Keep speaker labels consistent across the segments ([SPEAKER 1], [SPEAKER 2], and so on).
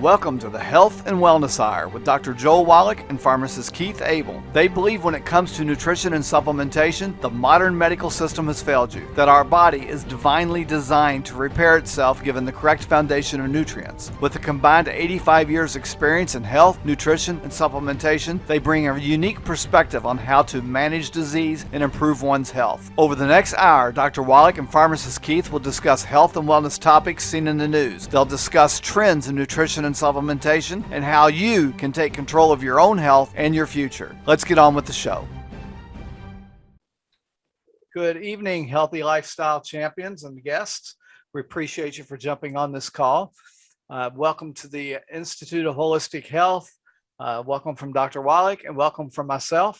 [SPEAKER 1] Welcome to the Health and Wellness Hour with Dr. Joel Wallach and Pharmacist Keith Abel. They believe when it comes to nutrition and supplementation, the modern medical system has failed you, that our body is divinely designed to repair itself given the correct foundation of nutrients. With a combined 85 years experience in health, nutrition, and supplementation, they bring a unique perspective on how to manage disease and improve one's health. Over the next hour, Dr. Wallach and Pharmacist Keith will discuss health and wellness topics seen in the news. They'll discuss trends in nutrition and supplementation and how you can take control of your own health and your future. Let's get on with the show. Good evening, healthy lifestyle champions and guests. We appreciate you for jumping on this call. Welcome to the Institute of Holistic Health. Welcome from Dr. Wallach and welcome from myself.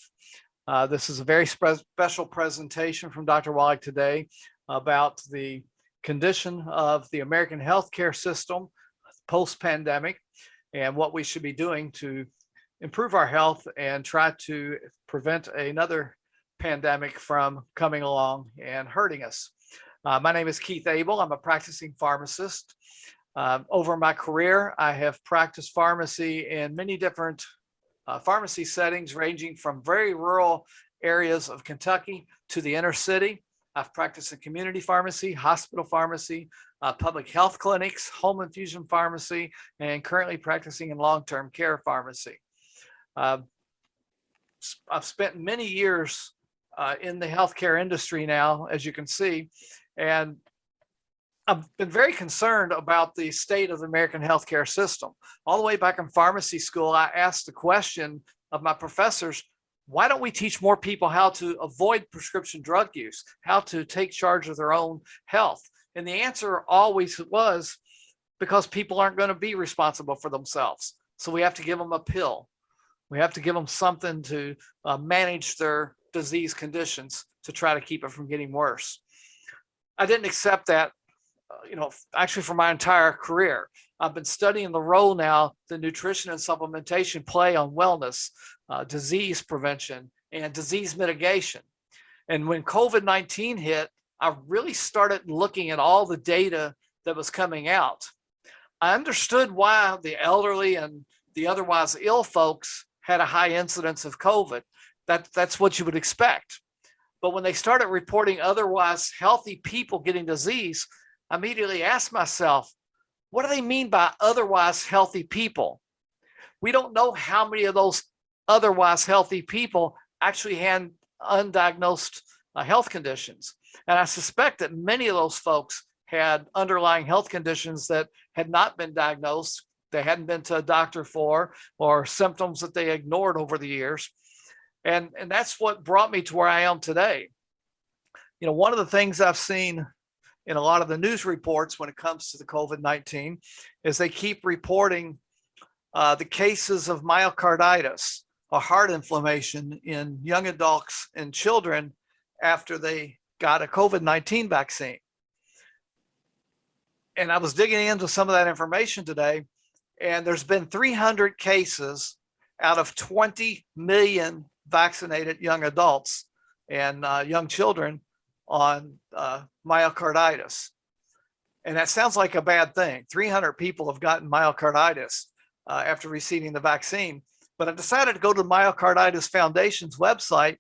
[SPEAKER 1] This is a very special presentation from Dr. Wallach today about the condition of the American healthcare system post-pandemic and what we should be doing to improve our health and try to prevent another pandemic from coming along and hurting us. My name is Keith Abel. I'm a practicing pharmacist. Over my career, I have practiced pharmacy in many different pharmacy settings, ranging from very rural areas of Kentucky to the inner city. I've practiced in community pharmacy, hospital pharmacy, public health clinics, home infusion pharmacy, and currently practicing in long-term care pharmacy. I've spent many years in the healthcare industry now, as you can see, and I've been very concerned about the state of the American healthcare system. All the way back in pharmacy school, I asked the question of my professors, why don't we teach more people how to avoid prescription drug use, how to take charge of their own health? And the answer always was because people aren't going to be responsible for themselves. So we have to give them a pill. We have to give them something to manage their disease conditions to try to keep it from getting worse. I didn't accept that, actually for my entire career. I've been studying the role now that nutrition and supplementation play on wellness, disease prevention, and disease mitigation. And when COVID-19 hit, I really started looking at all the data that was coming out. I understood why the elderly and the otherwise ill folks had a high incidence of COVID. That's what you would expect. But when they started reporting otherwise healthy people getting disease, I immediately asked myself, what do they mean by otherwise healthy people? We don't know how many of those otherwise healthy people actually had undiagnosed health conditions. And I suspect that many of those folks had underlying health conditions that had not been diagnosed, they hadn't been to a doctor for, or symptoms that they ignored over the years. And that's what brought me to where I am today. One of the things I've seen in a lot of the news reports when it comes to the COVID-19 is they keep reporting the cases of myocarditis, or heart inflammation in young adults and children after they got a COVID-19 vaccine. And I was digging into some of that information today, and there's been 300 cases out of 20 million vaccinated young adults and young children on myocarditis. And that sounds like a bad thing. 300 people have gotten myocarditis after receiving the vaccine. But I decided to go to the Myocarditis Foundation's website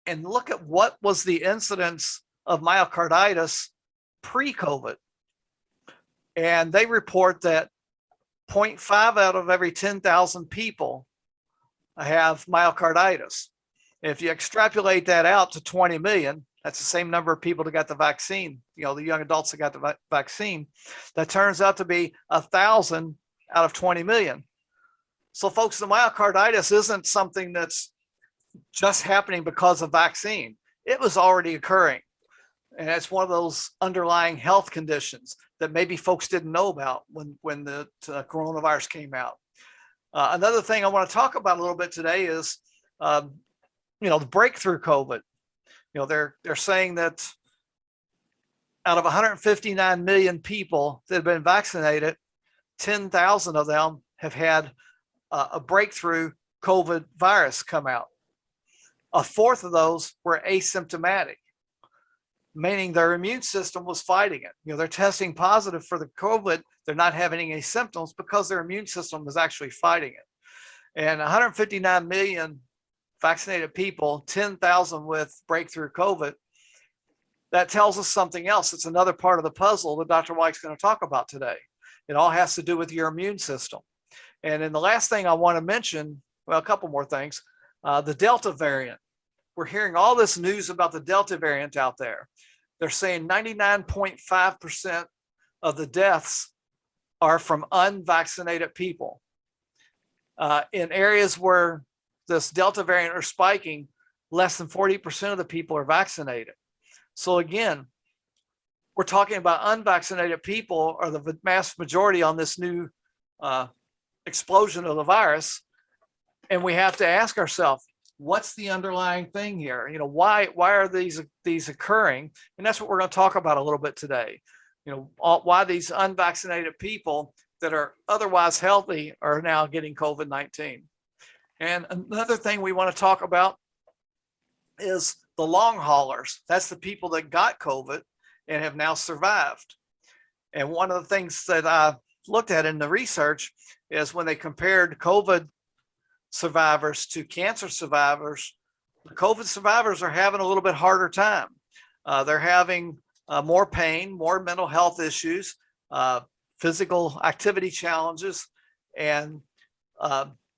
[SPEAKER 1] and look at what was the incidence of myocarditis pre-COVID. And they report that 0.5 out of every 10,000 people have myocarditis. If you extrapolate that out to 20 million, that's the same number of people that got the vaccine, the young adults that got the vaccine, that turns out to be 1,000 out of 20 million. So folks, the myocarditis isn't something that's just happening because of vaccine. It was already occurring. And it's one of those underlying health conditions that maybe folks didn't know about when the coronavirus came out. Another thing I want to talk about a little bit today is, the breakthrough COVID. They're saying that out of 159 million people that have been vaccinated, 10,000 of them have had a breakthrough COVID virus come out. A fourth of those were asymptomatic. meaning their immune system was fighting it. They're testing positive for the COVID. They're not having any symptoms because their immune system is actually fighting it. And 159 million vaccinated people, 10,000 with breakthrough COVID, that tells us something else. It's another part of the puzzle that Dr. White's going to talk about today. It all has to do with your immune system. And then the last thing I want to mention, well, a couple more things, the Delta variant. We're hearing all this news about the Delta variant out there. They're saying 99.5% of the deaths are from unvaccinated people. In areas where this Delta variant are spiking, less than 40% of the people are vaccinated. So again, we're talking about unvaccinated people are the mass majority on this new explosion of the virus. And we have to ask ourselves, what's the underlying thing here? Why are these occurring? And that's what we're going to talk about a little bit today. Why these unvaccinated people that are otherwise healthy are now getting COVID-19. And another thing we want to talk about is the long haulers. That's the people that got COVID and have now survived. And one of the things that I looked at in the research is when they compared COVID survivors to cancer survivors, the COVID survivors are having a little bit harder time. They're having more pain, more mental health issues, physical activity challenges, and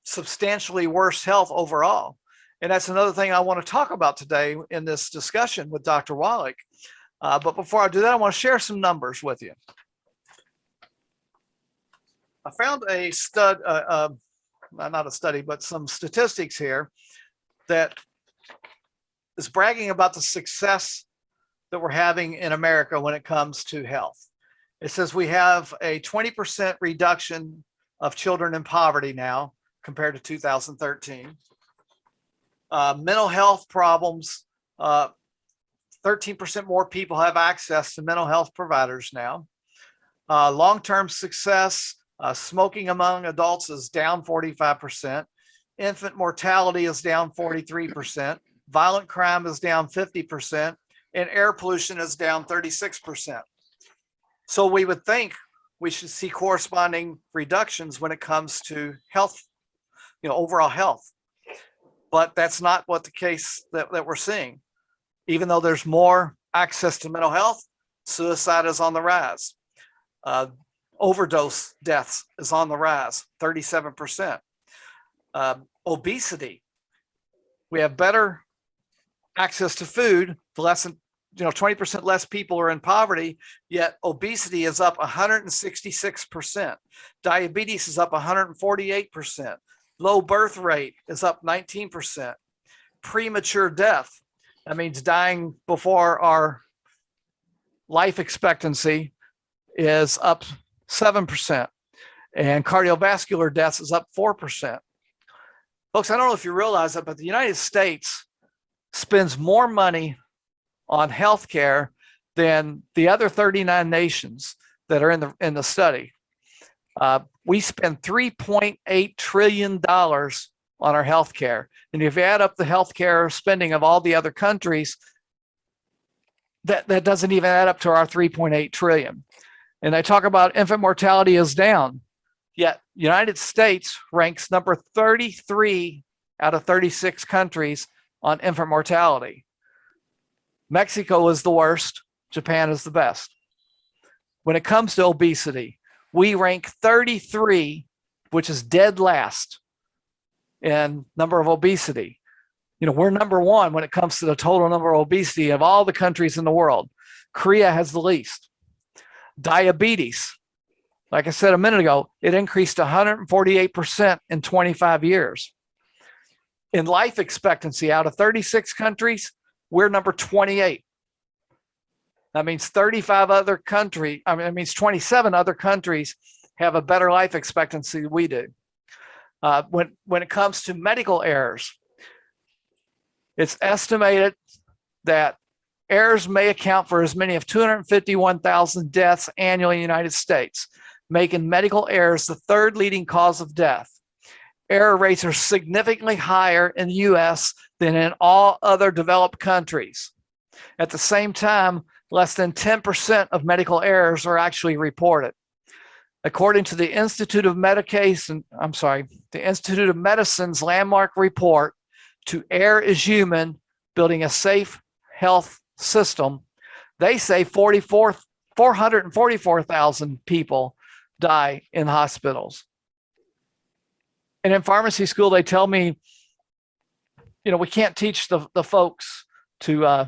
[SPEAKER 1] substantially worse health overall. And that's another thing I want to talk about today in this discussion with Dr. Wallach. But before I do that, I want to share some numbers with you. I found a study, not a study, but some statistics here that is bragging about the success that we're having in America when it comes to health. It says we have a 20% reduction of children in poverty now compared to 2013. Mental health problems, 13% more people have access to mental health providers now. Long-term success, smoking among adults is down 45%. Infant mortality is down 43%. Violent crime is down 50%. And air pollution is down 36%. So we would think we should see corresponding reductions when it comes to health, overall health. But that's not what the case that we're seeing. Even though there's more access to mental health, suicide is on the rise. Overdose deaths is on the rise, 37%. Obesity, we have better access to food, less than 20% less people are in poverty, yet obesity is up 166%. Diabetes is up 148%. Low birth rate is up 19%. Premature death, that means dying before our life expectancy, is up 7%. And cardiovascular deaths is up 4%. Folks, I don't know if you realize that, but the United States spends more money on healthcare than the other 39 nations that are in the study. We spend $3.8 trillion on our healthcare. And if you add up the healthcare spending of all the other countries, that doesn't even add up to our 3.8 trillion. And they talk about infant mortality is down, yet United States ranks number 33 out of 36 countries on infant mortality. Mexico is the worst, Japan is the best. When it comes to obesity, we rank 33, which is dead last in number of obesity. We're number one when it comes to the total number of obesity of all the countries in the world. Korea has the least. Diabetes, like I said a minute ago, it increased 148% in 25 years. In life expectancy, out of 36 countries, we're number 28. That means 27 other countries have a better life expectancy than we do. When it comes to medical errors, it's estimated that errors may account for as many as 251,000 deaths annually in the United States, making medical errors the third leading cause of death. Error rates are significantly higher in the US than in all other developed countries. At the same time, less than 10% of medical errors are actually reported. According to the Institute of Medicine's landmark report, To Err is Human, Building a Safe Health System, they say 444,000 people die in hospitals. And in pharmacy school, they tell me, we can't teach the folks to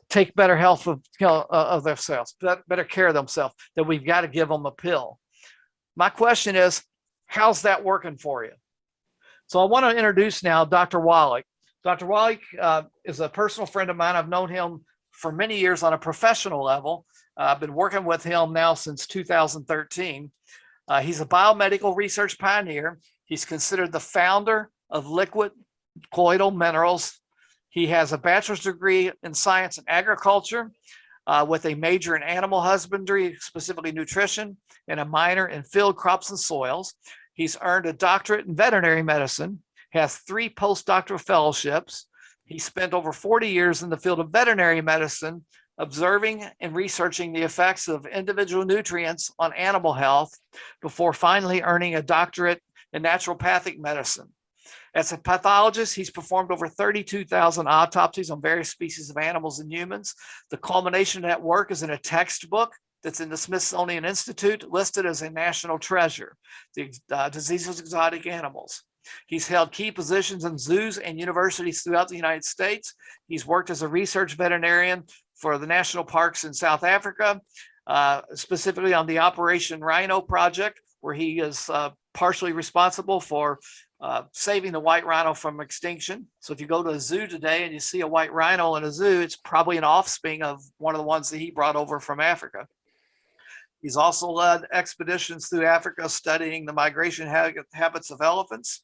[SPEAKER 1] take better health of themselves, better care of themselves, that we've got to give them a pill. My question is, how's that working for you? So I want to introduce now Dr. Wallach. Dr. Wallach is a personal friend of mine. I've known him for many years on a professional level. I've been working with him now since 2013. He's a biomedical research pioneer. He's considered the founder of liquid colloidal minerals. He has a bachelor's degree in science and agriculture with a major in animal husbandry, specifically nutrition, and a minor in field crops and soils. He's earned a doctorate in veterinary medicine, has 3 postdoctoral fellowships. He spent over 40 years in the field of veterinary medicine, observing and researching the effects of individual nutrients on animal health before finally earning a doctorate in naturopathic medicine. As a pathologist, he's performed over 32,000 autopsies on various species of animals and humans. The culmination of that work is in a textbook that's in the Smithsonian Institute, listed as a national treasure, The Diseases of Exotic Animals. He's held key positions in zoos and universities throughout the United States. He's worked as a research veterinarian for the national parks in South Africa, specifically on the Operation Rhino project, where he is partially responsible for saving the white rhino from extinction. So if you go to a zoo today and you see a white rhino in a zoo, it's probably an offspring of one of the ones that he brought over from Africa. He's also led expeditions through Africa studying the migration habits of elephants.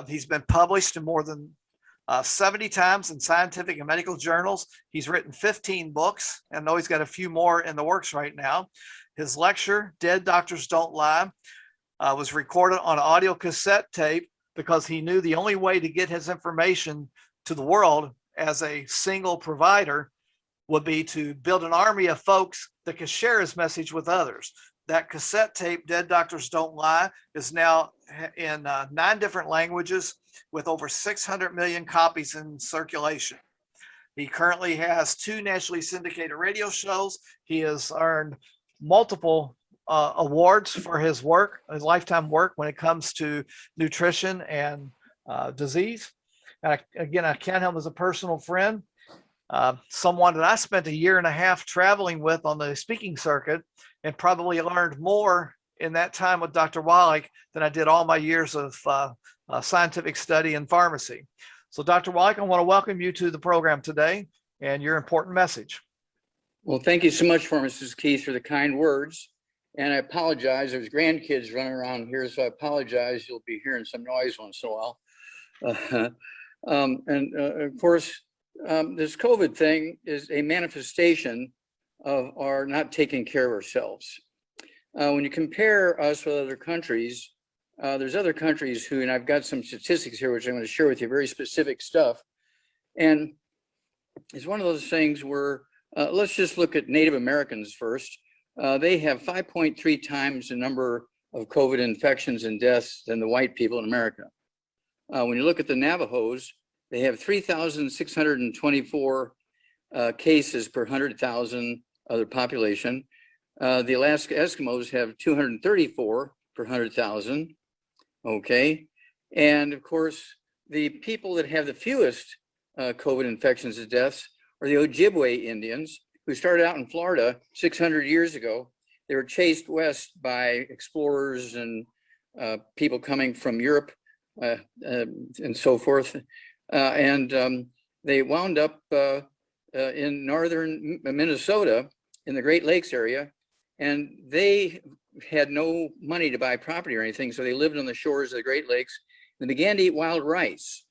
[SPEAKER 1] He's been published in more than 70 times in scientific and medical journals. He's written 15 books, and I know he's got a few more in the works right now. His lecture, Dead Doctors Don't Lie, was recorded on audio cassette tape because he knew the only way to get his information to the world as a single provider would be to build an army of folks that could share his message with others. That cassette tape, Dead Doctors Don't Lie, is now in 9 different languages with over 600 million copies in circulation. He currently has 2 nationally syndicated radio shows. He has earned multiple awards for his work, his lifetime work when it comes to nutrition and disease. And I count him as a personal friend, someone that I spent a year and a half traveling with on the speaking circuit, and probably learned more in that time with Dr. Wallach than I did all my years of scientific study in pharmacy. So Dr. Wallach, I want to welcome you to the program today and your important message.
[SPEAKER 2] Well, thank you so much, Pharmacist Keith, for the kind words. And I apologize, there's grandkids running around here, so I apologize. You'll be hearing some noise once in a while. Of course, this COVID thing is a manifestation of our not taking care of ourselves. When you compare us with other countries, there's other countries who, and I've got some statistics here, which I'm going to share with you, very specific stuff. And it's one of those things where, let's just look at Native Americans first. They have 5.3 times the number of COVID infections and deaths than the white people in America. When you look at the Navajos, they have 3,624 cases per 100,000 of their population. The Alaska Eskimos have 234 per 100,000. Okay. And of course, the people that have the fewest COVID infections and deaths are the Ojibwe Indians, who started out in Florida 600 years ago. They were chased west by explorers and people coming from Europe and so forth. They wound up in northern Minnesota in the Great Lakes area, and they had no money to buy property or anything, so they lived on the shores of the Great Lakes and began to eat wild rice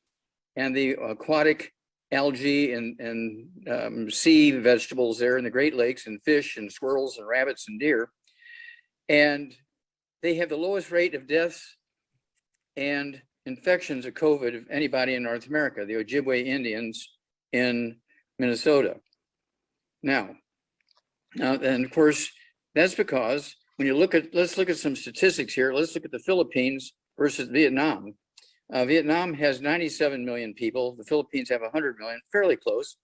[SPEAKER 2] and the aquatic algae and sea vegetables there in the Great Lakes, and fish and squirrels and rabbits and deer. And they have the lowest rate of deaths and infections of COVID of anybody in North America, the Ojibwe Indians in Minnesota. Now, and of course, that's because when you look at, let's look at some statistics here. Let's look at the Philippines versus Vietnam. Vietnam has 97 million people. The Philippines have 100 million, fairly close.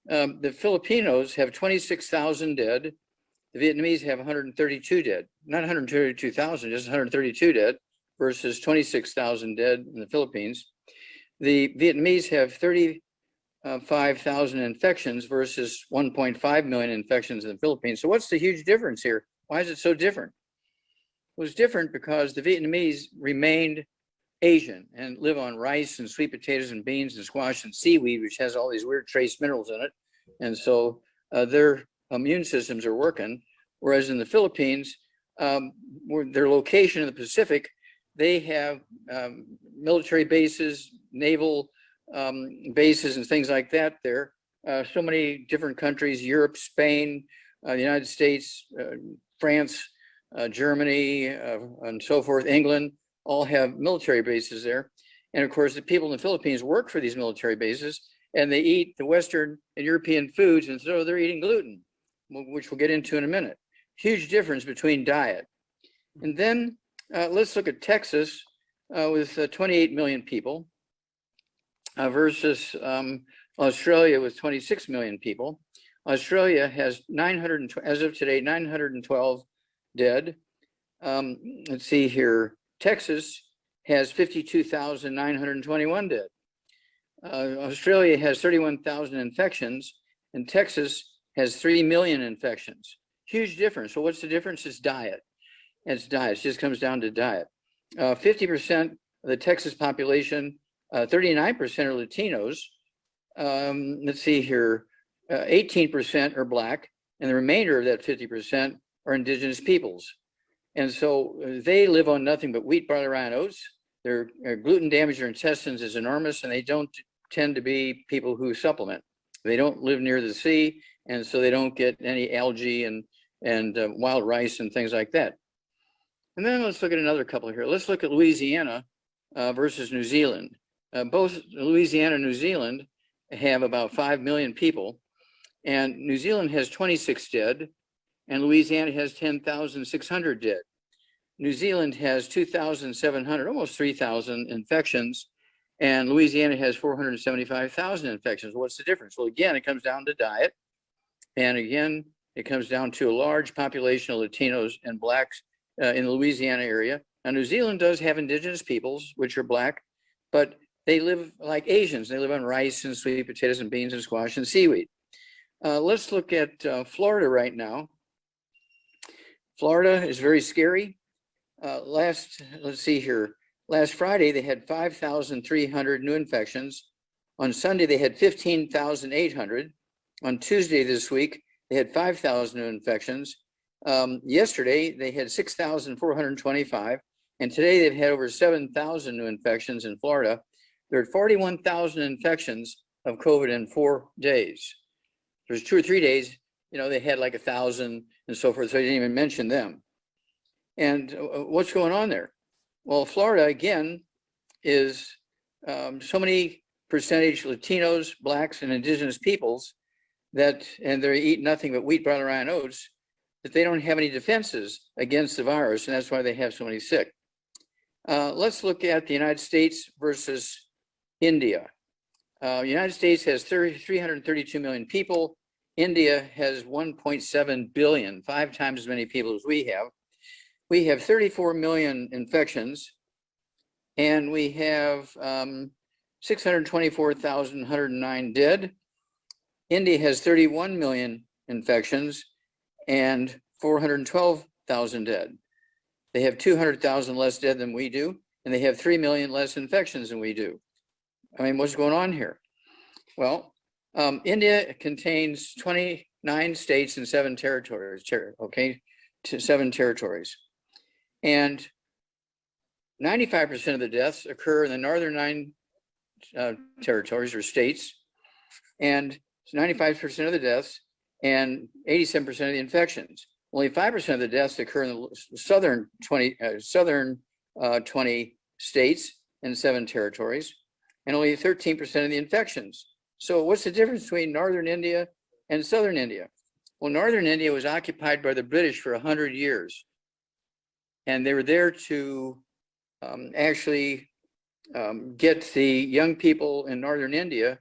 [SPEAKER 2] The Filipinos have 26,000 dead. The Vietnamese have 132 dead, not 132,000, just 132 dead versus 26,000 dead in the Philippines. The Vietnamese have 35,000 infections versus 1.5 million infections in the Philippines. So what's the huge difference here? Why is it so different? It was different because the Vietnamese remained Asian and live on rice and sweet potatoes and beans and squash and seaweed, which has all these weird trace minerals in it. And so their immune systems are working. Whereas in the Philippines, their location in the Pacific, they have military bases, naval bases and things like that there. So many different countries, Europe, Spain, the United States, France, Germany, and so forth, England, all have military bases there. And of course, the people in the Philippines work for these military bases and they eat the Western and European foods. And so they're eating gluten, which we'll get into in a minute. Huge difference between diet. And then let's look at Texas with 28 million people versus Australia with 26 million people. Australia has 900, as of today, 912 dead. Let's see here. Texas has 52,921 dead. Australia has 31,000 infections, and Texas has 3 million infections. Huge difference. So what's the difference? It's diet. It's diet. It just comes down to diet. 50% of the Texas population, 39% are Latinos. Let's see here. 18% are Black, and the remainder of that 50% are indigenous peoples. And so they live on nothing but wheat, barley, rye, and oats. Their gluten damage to their intestines is enormous, and they don't tend to be people who supplement. They don't live near the sea, and so they don't get any algae and wild rice and things like that. And then let's look at another couple here. Let's look at Louisiana versus New Zealand. Both Louisiana and New Zealand have about 5 million people, and New Zealand has 26 dead, and Louisiana has 10,600 dead. New Zealand has 2,700, almost 3,000 infections, and Louisiana has 475,000 infections. What's the difference? Well, again, it comes down to diet, and again, it comes down to a large population of Latinos and Blacks in the Louisiana area. Now, New Zealand does have indigenous peoples, which are Black, but they live like Asians. They live on rice and sweet potatoes and beans and squash and seaweed. Let's look at Florida right now. Florida is very scary. Let's see here. Last Friday, they had 5,300 new infections. On Sunday, they had 15,800. On Tuesday this week, they had 5,000 new infections. Yesterday, they had 6,425. And today, they've had over 7,000 new infections in Florida. There are 41,000 infections of COVID in 4 days. There's 2 or 3 days, they had like 1,000 and so forth. So I didn't even mention them. And what's going on there? Well, Florida, again, is so many percentage Latinos, Blacks, and indigenous peoples and they eat nothing but wheat, barley, rye, and oats, that they don't have any defenses against the virus. And that's why they have so many sick. Let's look at the United States versus India. The United States has 332 million people. India has 1.7 billion, 5 times as many people as we have. We have 34 million infections, and we have 624,109 dead. India has 31 million infections and 412,000 dead. They have 200,000 less dead than we do, and they have 3 million less infections than we do. I mean, what's going on here? Well, India contains 29 states and 7 territories, 7 territories. And 95% of the deaths occur in the northern 9 territories or states, and 95% of the deaths and 87% of the infections. Only 5% of the deaths occur in the southern 20 states and 7 territories, and only 13% of the infections. So what's the difference between northern India and southern India? Well, northern India was occupied by the British for 100 years. And they were there to actually get the young people in northern India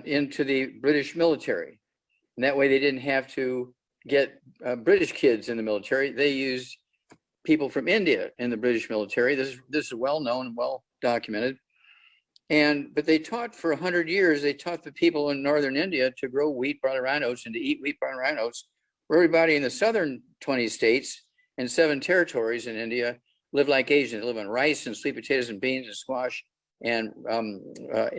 [SPEAKER 2] into the British military. And that way they didn't have to get British kids in the military. They used people from India in the British military. This is well known and well documented. But they taught for 100 years, they taught the people in northern India to grow wheat, barley, rye, oats, and to eat wheat, barley, rye, oats, where everybody in the southern 20 states and 7 territories in India live like Asians. They live on rice and sweet potatoes and beans and squash and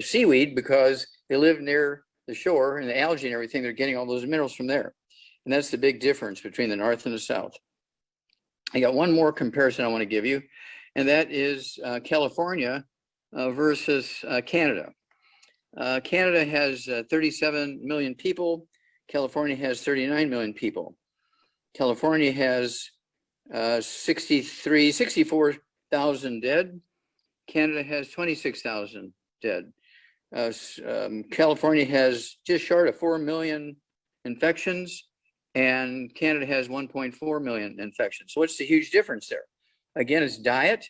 [SPEAKER 2] seaweed, because they live near the shore and the algae and everything. They're getting all those minerals from there. And that's the big difference between the North and the South. I got one more comparison I want to give you, and that is California versus Canada. Canada has 37 million people. California has 39 million people. California has 64,000 dead. Canada has 26,000 dead. California has just short of 4 million infections, and Canada has 1.4 million infections. So what's the huge difference there? Again, it's diet.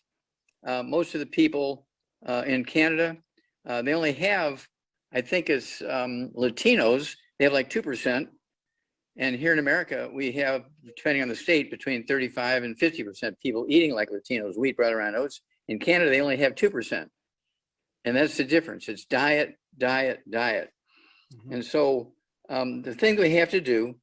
[SPEAKER 2] Most of the people in Canada, they only have, I think it's Latinos, they have like 2%. And here in America, we have, depending on the state, between 35 and 50% people eating like Latinos, wheat, barley, rye, oats. In Canada, they only have 2%. And that's the difference. It's diet, diet, diet. Mm-hmm. And so the thing that we have to do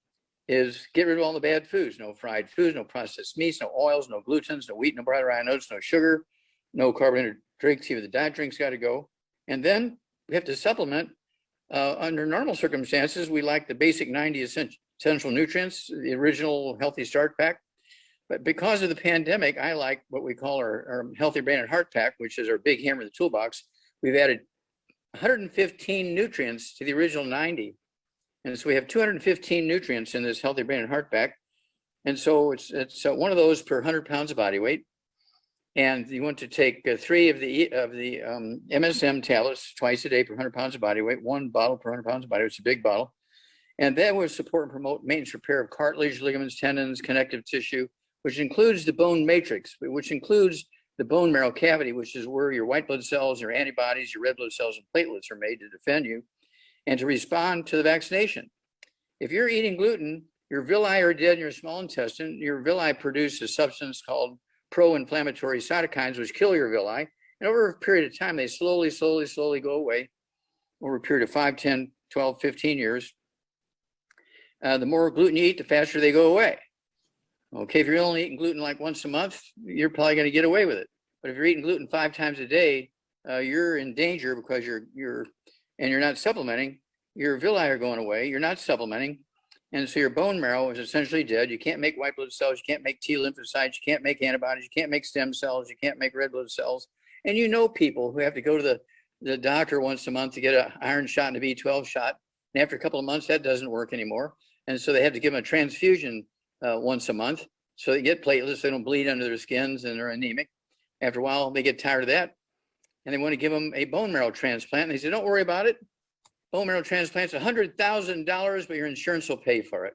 [SPEAKER 2] is get rid of all the bad foods. No fried foods, no processed meats, no oils, no glutens, no wheat, no barley, rye, oats, no sugar, no carbonated drinks. Even the diet drinks got to go. And then we have to supplement. Under normal circumstances, we like the basic 90 essential nutrients, the original Healthy Start Pack. But because of the pandemic, I like what we call our Healthy Brain and Heart Pack, which is our big hammer in the toolbox. We've added 115 nutrients to the original 90. And so we have 215 nutrients in this Healthy Brain and Heart Pack. And so it's one of those per 100 pounds of body weight. And you want to take 3 of the MSM tablets twice a day per 100 pounds of body weight, 1 bottle per 100 pounds of body weight. It's a big bottle. And that will support and promote maintenance repair of cartilage, ligaments, tendons, connective tissue, which includes the bone matrix, which includes the bone marrow cavity, which is where your white blood cells, your antibodies, your red blood cells, and platelets are made to defend you and to respond to the vaccination. If you're eating gluten, your villi are dead in your small intestine. Your villi produce a substance called pro-inflammatory cytokines, which kill your villi. And over a period of time, they slowly go away over a period of 5, 10, 12, 15 years. The more gluten you eat, the faster they go away. Okay, if you're only eating gluten like once a month, you're probably going to get away with it. But if you're eating gluten 5 times a day, you're in danger because you're not supplementing. Your villi are going away. You're not supplementing. And so your bone marrow is essentially dead. You can't make white blood cells. You can't make T lymphocytes. You can't make antibodies. You can't make stem cells. You can't make red blood cells. And you know people who have to go to the doctor once a month to get an iron shot and a B12 shot. And after a couple of months, that doesn't work anymore. And so they have to give them a transfusion once a month so they get platelets, so they don't bleed under their skins and they're anemic. After a while, they get tired of that and they want to give them a bone marrow transplant. And they say, don't worry about it. Bone marrow transplant's $100,000, but your insurance will pay for it.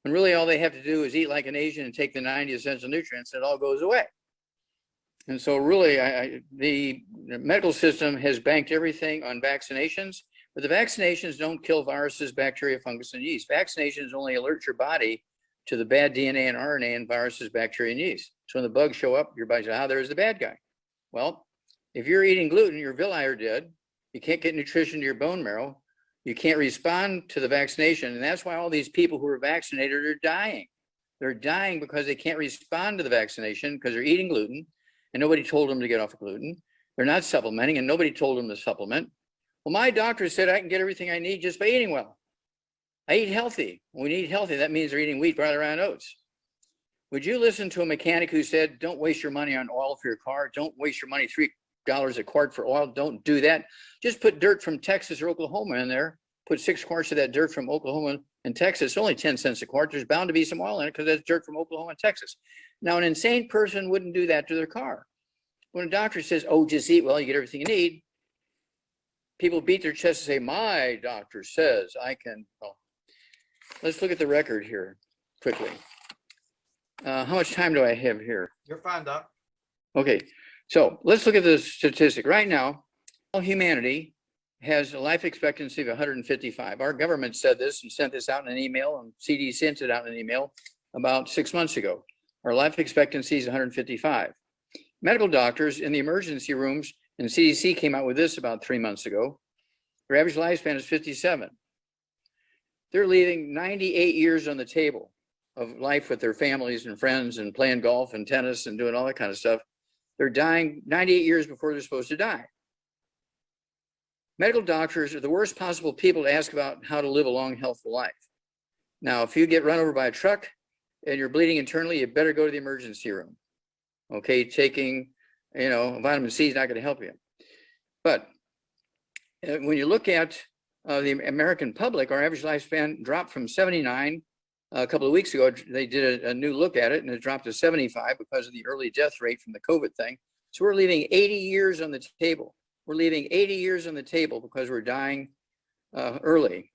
[SPEAKER 2] And really all they have to do is eat like an Asian and take the 90 essential nutrients and it all goes away. And so really the medical system has banked everything on vaccinations, but the vaccinations don't kill viruses, bacteria, fungus, and yeast. Vaccinations only alert your body to the bad DNA and RNA and viruses, bacteria, and yeast. So when the bugs show up, your body says, there's the bad guy. Well, if you're eating gluten, your villi are dead. You can't get nutrition to your bone marrow. You can't respond to the vaccination. And that's why all these people who are vaccinated are dying. They're dying because they can't respond to the vaccination because they're eating gluten and nobody told them to get off of gluten. They're not supplementing and nobody told them to supplement. Well, my doctor said I can get everything I need just by eating well. I eat healthy. When you eat healthy, that means they're eating wheat, barley, rye, and oats. Would you listen to a mechanic who said, don't waste your money on oil for your car. Don't waste your money $3 a quart for oil. Don't do that. Just put dirt from Texas or Oklahoma in there. Put 6 quarts of that dirt from Oklahoma and Texas. It's only 10 cents a quart. There's bound to be some oil in it because that's dirt from Oklahoma and Texas. Now, an insane person wouldn't do that to their car. When a doctor says, just eat well, you get everything you need. people beat their chest and say, my doctor says I can. Well, let's look at the record here quickly. How much time do I have here?
[SPEAKER 1] You're fine, Doc.
[SPEAKER 2] Okay, so let's look at the statistic. Right now, all humanity has a life expectancy of 155. Our government said this and sent this out in an email, and CD sent it out in an email about 6 months ago. Our life expectancy is 155. Medical doctors in the emergency rooms, and CDC came out with this about 3 months ago, their average lifespan is 57. They're leaving 98 years on the table of life with their families and friends and playing golf and tennis and doing all that kind of stuff. They're dying 98 years before they're supposed to die. Medical doctors are the worst possible people to ask about how to live a long, healthful life. Now, if you get run over by a truck and you're bleeding internally, you better go to the emergency room. Okay, taking, vitamin C is not going to help you. But when you look at the American public, our average lifespan dropped from 79 a couple of weeks ago. They did a new look at it, and it dropped to 75 because of the early death rate from the COVID thing. So we're leaving 80 years on the table. We're leaving 80 years on the table because we're dying early,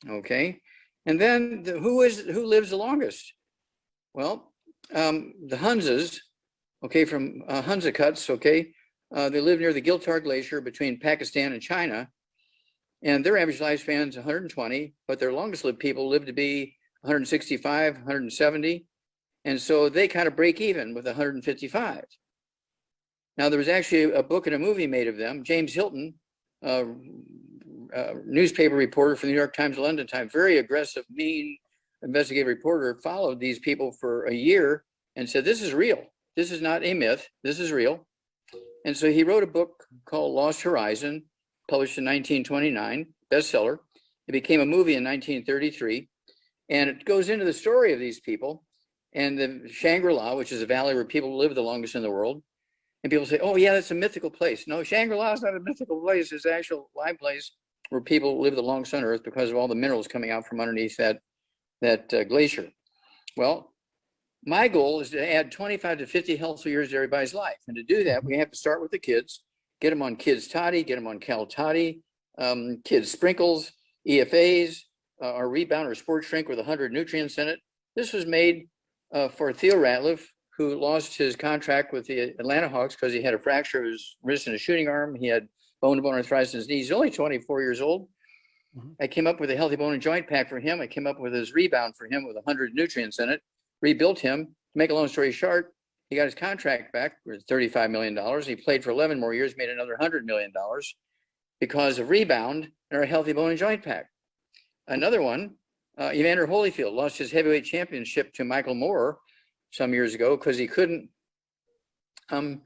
[SPEAKER 2] okay? And then who lives the longest? Well, the Hunzas, okay, from Hunza Cuts, okay? They live near the Giltar Glacier between Pakistan and China, and their average lifespan is 120, but their longest lived people live to be 165, 170, and so they kind of break even with 155. Now, there was actually a book and a movie made of them. James Hilton, newspaper reporter for the New York Times, London Times, very aggressive, mean investigative reporter, followed these people for a year and said, this is real. This is not a myth. This is real. And so he wrote a book called Lost Horizon, published in 1929, bestseller. It became a movie in 1933. And it goes into the story of these people and the Shangri-La, which is a valley where people live the longest in the world. And people say, oh, yeah, that's a mythical place. No, Shangri-La is not a mythical place. It's an actual live place where people live the longest on Earth because of all the minerals coming out from underneath that glacier. Well, my goal is to add 25 to 50 healthful years to everybody's life. And to do that, we have to start with the kids, get them on Kids Toddy, get them on Cal Toddy, Kids Sprinkles, EFAs, our Rebound or Sports Drink with 100 nutrients in it. This was made for Theo Ratliff, who lost his contract with the Atlanta Hawks because he had a fracture of his wrist and a shooting arm. He had bone-to-bone arthritis in his knees. He's only 24 years old. Mm-hmm. I came up with a healthy bone and joint pack for him. I came up with his Rebound for him with 100 nutrients in it, rebuilt him. To make a long story short, he got his contract back for $35 million. He played for 11 more years, made another $100 million because of Rebound and our healthy bone and joint pack. Another one, Evander Holyfield lost his heavyweight championship to Michael Moore some years ago because he couldn't come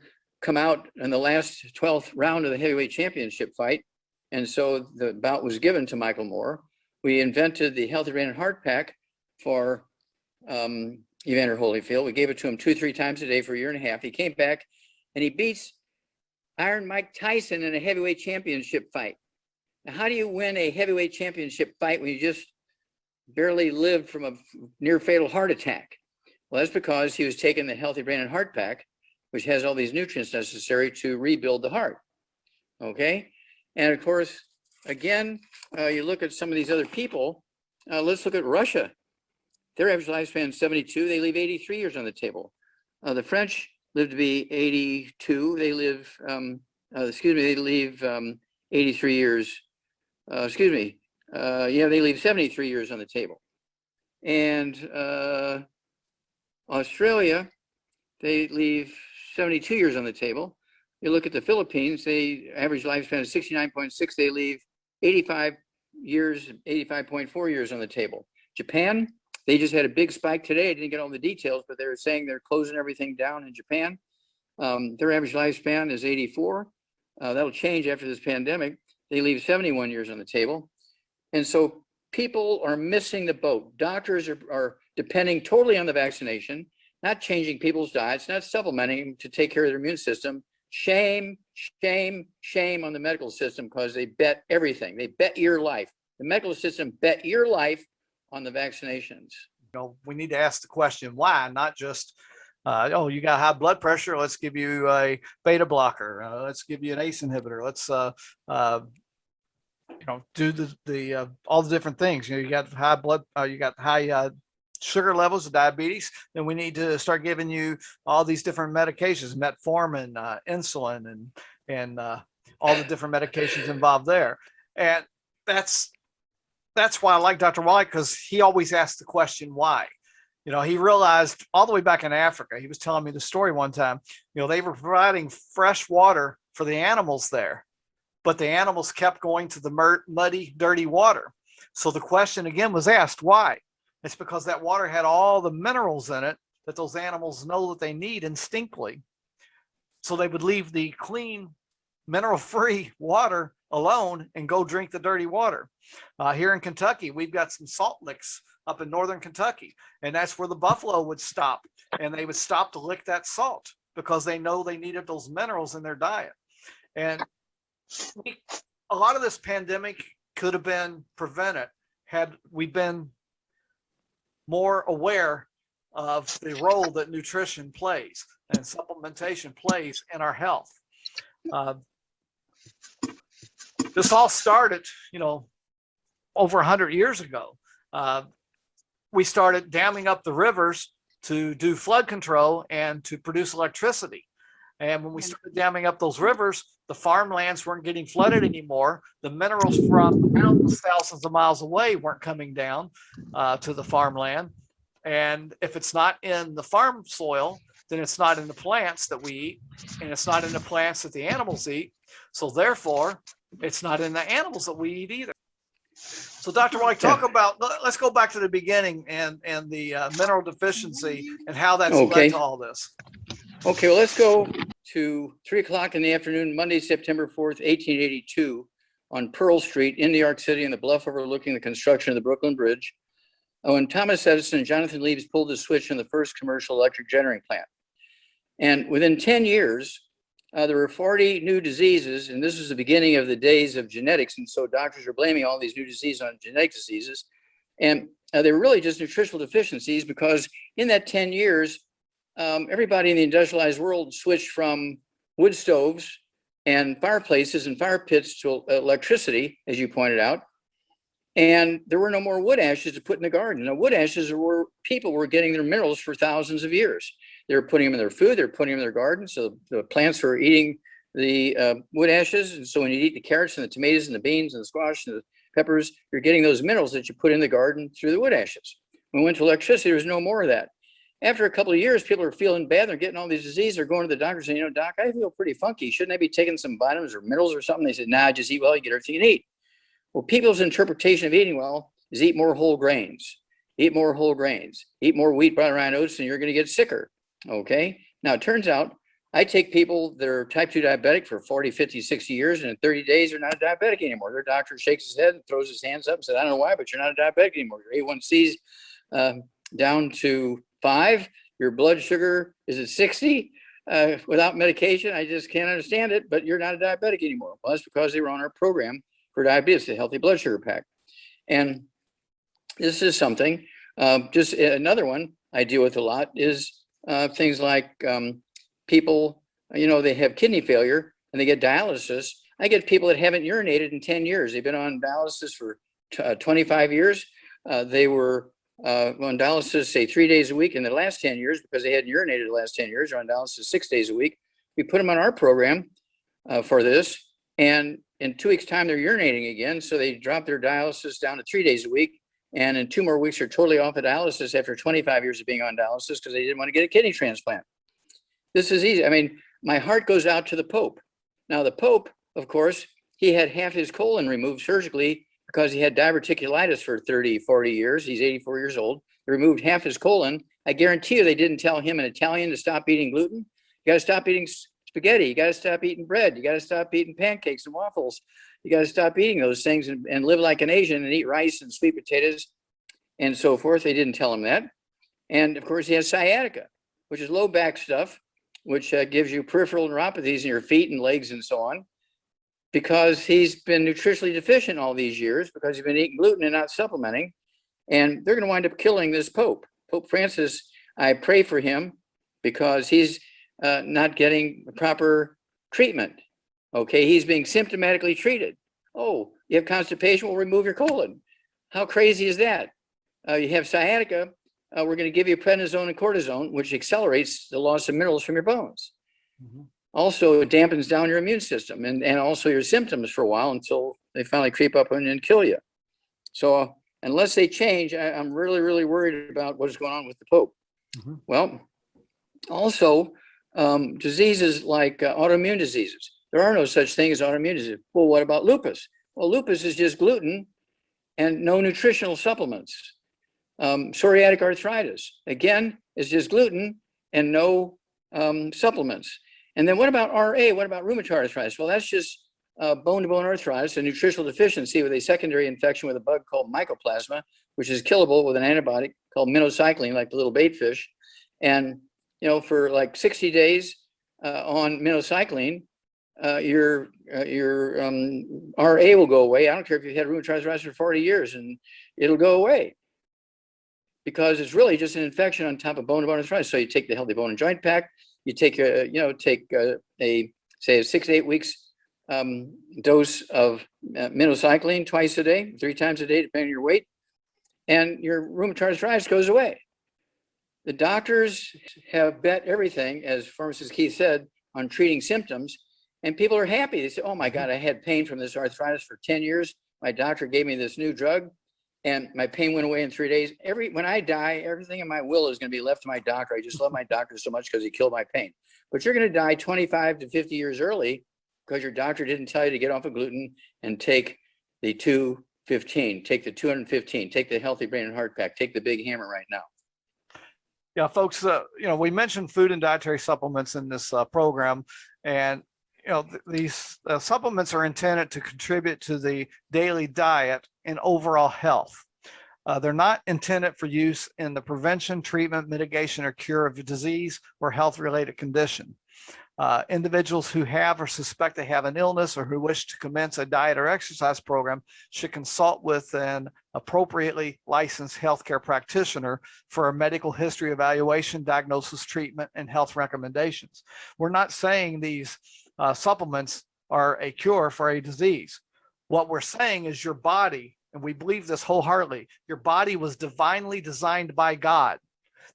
[SPEAKER 2] out in the last 12th round of the heavyweight championship fight. And so the bout was given to Michael Moore. We invented the Healthy Brain and Heart Pack for Evander Holyfield. We gave it to him 2-3 times a day for a year and a half. He came back and he beats Iron Mike Tyson in a heavyweight championship fight. Now, how do you win a heavyweight championship fight when you just barely lived from a near fatal heart attack? Well, that's because he was taking the Healthy Brain and Heart Pack, which has all these nutrients necessary to rebuild the heart. Okay. And of course, again, you look at some of these other people. Let's look at Russia. Their average lifespan is 72. They leave 83 years on the table. The French live to be 82. They live, they leave 83 years. They leave 73 years on the table. And Australia, they leave 72 years on the table. You look at the Philippines, they average lifespan is 69.6. They leave 85 years, 85.4 years on the table. Japan, they just had a big spike today. I didn't get all the details, but they were saying they're closing everything down in Japan. Their average lifespan is 84. That'll change after this pandemic. They leave 71 years on the table. And so people are missing the boat. Doctors are depending totally on the vaccination, not changing people's diets, not supplementing to take care of their immune system. Shame, shame, shame on the medical system because they bet everything. They bet your life. The medical system bet your life on the vaccinations.
[SPEAKER 1] We need to ask the question, why? Not just, you got high blood pressure. Let's give you a beta blocker. Let's give you an ACE inhibitor. Let's do the all the different things. You got high blood, you got high sugar levels of diabetes, then we need to start giving you all these different medications, metformin, insulin, and all the different medications involved there. And that's why I like Dr. Wallach, because he always asks the question why. He realized all the way back in Africa, he was telling me the story one time, they were providing fresh water for the animals there, but the animals kept going to the muddy, dirty water. So the question again was asked, why? It's because that water had all the minerals in it that those animals know that they need instinctively. So they would leave the clean, mineral-free water alone and go drink the dirty water. Here in Kentucky, we've got some salt licks up in northern Kentucky, and that's where the buffalo would stop, and they would stop to lick that salt because they know they needed those minerals in their diet. And a lot of this pandemic could have been prevented had we been more aware of the role that nutrition plays and supplementation plays in our health. This all started, over 100 years ago. We started damming up the rivers to do flood control and to produce electricity. And when we started damming up those rivers, the farmlands weren't getting flooded anymore. The minerals from the mountains thousands of miles away weren't coming down to the farmland. And if it's not in the farm soil, then it's not in the plants that we eat, and it's not in the plants that the animals eat. So therefore, it's not in the animals that we eat either. So Dr. Wallach, let's go back to the beginning and the mineral deficiency and how that's led to all this.
[SPEAKER 2] Okay, well, let's go to 3:00 in the afternoon, Monday, September 4th, 1882, on Pearl Street in New York City, in the bluff overlooking the construction of the Brooklyn Bridge, when Thomas Edison and Jonathan Leaves pulled the switch on the first commercial electric generating plant. And within 10 years, there were 40 new diseases, and this was the beginning of the days of genetics. And so doctors are blaming all these new diseases on genetic diseases. And they were really just nutritional deficiencies, because in that 10 years, everybody in the industrialized world switched from wood stoves and fireplaces and fire pits to electricity, as you pointed out. And there were no more wood ashes to put in the garden. Now, wood ashes are where people were getting their minerals for thousands of years. They were putting them in their food, they were putting them in their garden. So the plants were eating the wood ashes. And so when you eat the carrots and the tomatoes and the beans and the squash and the peppers, you're getting those minerals that you put in the garden through the wood ashes. When we went to electricity, there was no more of that. After a couple of years, people are feeling bad. They're getting all these diseases. They're going to the doctor saying, Doc, I feel pretty funky. Shouldn't I be taking some vitamins or minerals or something? They said, nah, just eat well, you get everything you need. Well, people's interpretation of eating well is eat more whole grains, eat more whole grains, eat more wheat, brown rye, and oats, and you're going to get sicker. Okay. Now, it turns out I take people that are type 2 diabetic for 40, 50, 60 years, and in 30 days, they're not a diabetic anymore. Their doctor shakes his head and throws his hands up and says, I don't know why, but you're not a diabetic anymore. Your A1C's down to 5. Your blood sugar is at 60 without medication. I just can't understand it, but you're not a diabetic anymore. Well, that's because they were on our program for diabetes, the Healthy Blood Sugar Pack. And this is something, just another one I deal with a lot is things like people, they have kidney failure and they get dialysis. I get people that haven't urinated in 10 years. They've been on dialysis for 25 years. They were on dialysis, say 3 days a week in the last 10 years because they hadn't urinated the last 10 years. They're on dialysis 6 days a week. We put them on our program for this, and in 2 weeks' time, they're urinating again. So they drop their dialysis down to 3 days a week. And in 2 more weeks, they're totally off of dialysis after 25 years of being on dialysis because they didn't want to get a kidney transplant. This is easy. I mean, my heart goes out to the Pope. Now, the Pope, of course, he had half his colon removed surgically because he had diverticulitis for 30, 40 years. He's 84 years old. They removed half his colon. I guarantee you they didn't tell him in Italian to stop eating gluten. You got to stop eating spaghetti. You got to stop eating bread. You got to stop eating pancakes and waffles. You got to stop eating those things and live like an Asian and eat rice and sweet potatoes and so forth. They didn't tell him that. And of course, he has sciatica, which is low back stuff, which gives you peripheral neuropathies in your feet and legs and so on, because he's been nutritionally deficient all these years because he's been eating gluten and not supplementing. And they're going to wind up killing this Pope. Pope Francis, I pray for him because he's not getting the proper treatment. Okay, he's being symptomatically treated. Oh, You have constipation, we'll remove your colon. How crazy is that? You have sciatica, we're going to give you prednisone and cortisone, which accelerates the loss of minerals from your bones.
[SPEAKER 1] Mhm.
[SPEAKER 2] Also, it dampens down your immune system and also your symptoms for a while until they finally creep up and kill you. So unless they change, I'm really, really worried about what's going on with the Pope.
[SPEAKER 1] Mhm.
[SPEAKER 2] Well, also, diseases like autoimmune diseases. There are no such thing as autoimmune disease. Well, what about lupus? Well, lupus is just gluten and no nutritional supplements. Psoriatic arthritis, again, is just gluten and no supplements. And then what about RA? What about rheumatoid arthritis? Well, that's just bone-to-bone arthritis, a nutritional deficiency with a secondary infection with a bug called mycoplasma, which is killable with an antibiotic called minocycline, like the little bait fish. And, for like 60 days on minocycline, your RA will go away. I don't care if you've had rheumatoid arthritis for 40 years and it'll go away, because it's really just an infection on top of bone-to-bone arthritis. So you take the Healthy Bone and Joint Pack, you take a 6 to 8 weeks dose of minocycline twice a day, 3 times a day, depending on your weight, and your rheumatoid arthritis goes away. The doctors have bet everything, as Pharmacist Keith said, on treating symptoms, and people are happy. They say, oh my God, I had pain from this arthritis for 10 years. My doctor gave me this new drug, and my pain went away in 3 days. When I die, everything in my will is going to be left to my doctor. I just love my doctor so much because he killed my pain. But you're going to die 25 to 50 years early because your doctor didn't tell you to get off of gluten and take the 215, take the 215, take the Healthy Brain and Heart Pack, take the Big Hammer right now.
[SPEAKER 1] Yeah, folks, we mentioned food and dietary supplements in this program, and these supplements are intended to contribute to the daily diet and overall health. They're not intended for use in the prevention, treatment, mitigation, or cure of a disease or health-related condition. Individuals who have or suspect they have an illness or who wish to commence a diet or exercise program should consult with an appropriately licensed healthcare practitioner for a medical history evaluation, diagnosis, treatment, and health recommendations. We're not saying these supplements are a cure for a disease. What we're saying is your body, and we believe this wholeheartedly, your body was divinely designed by God,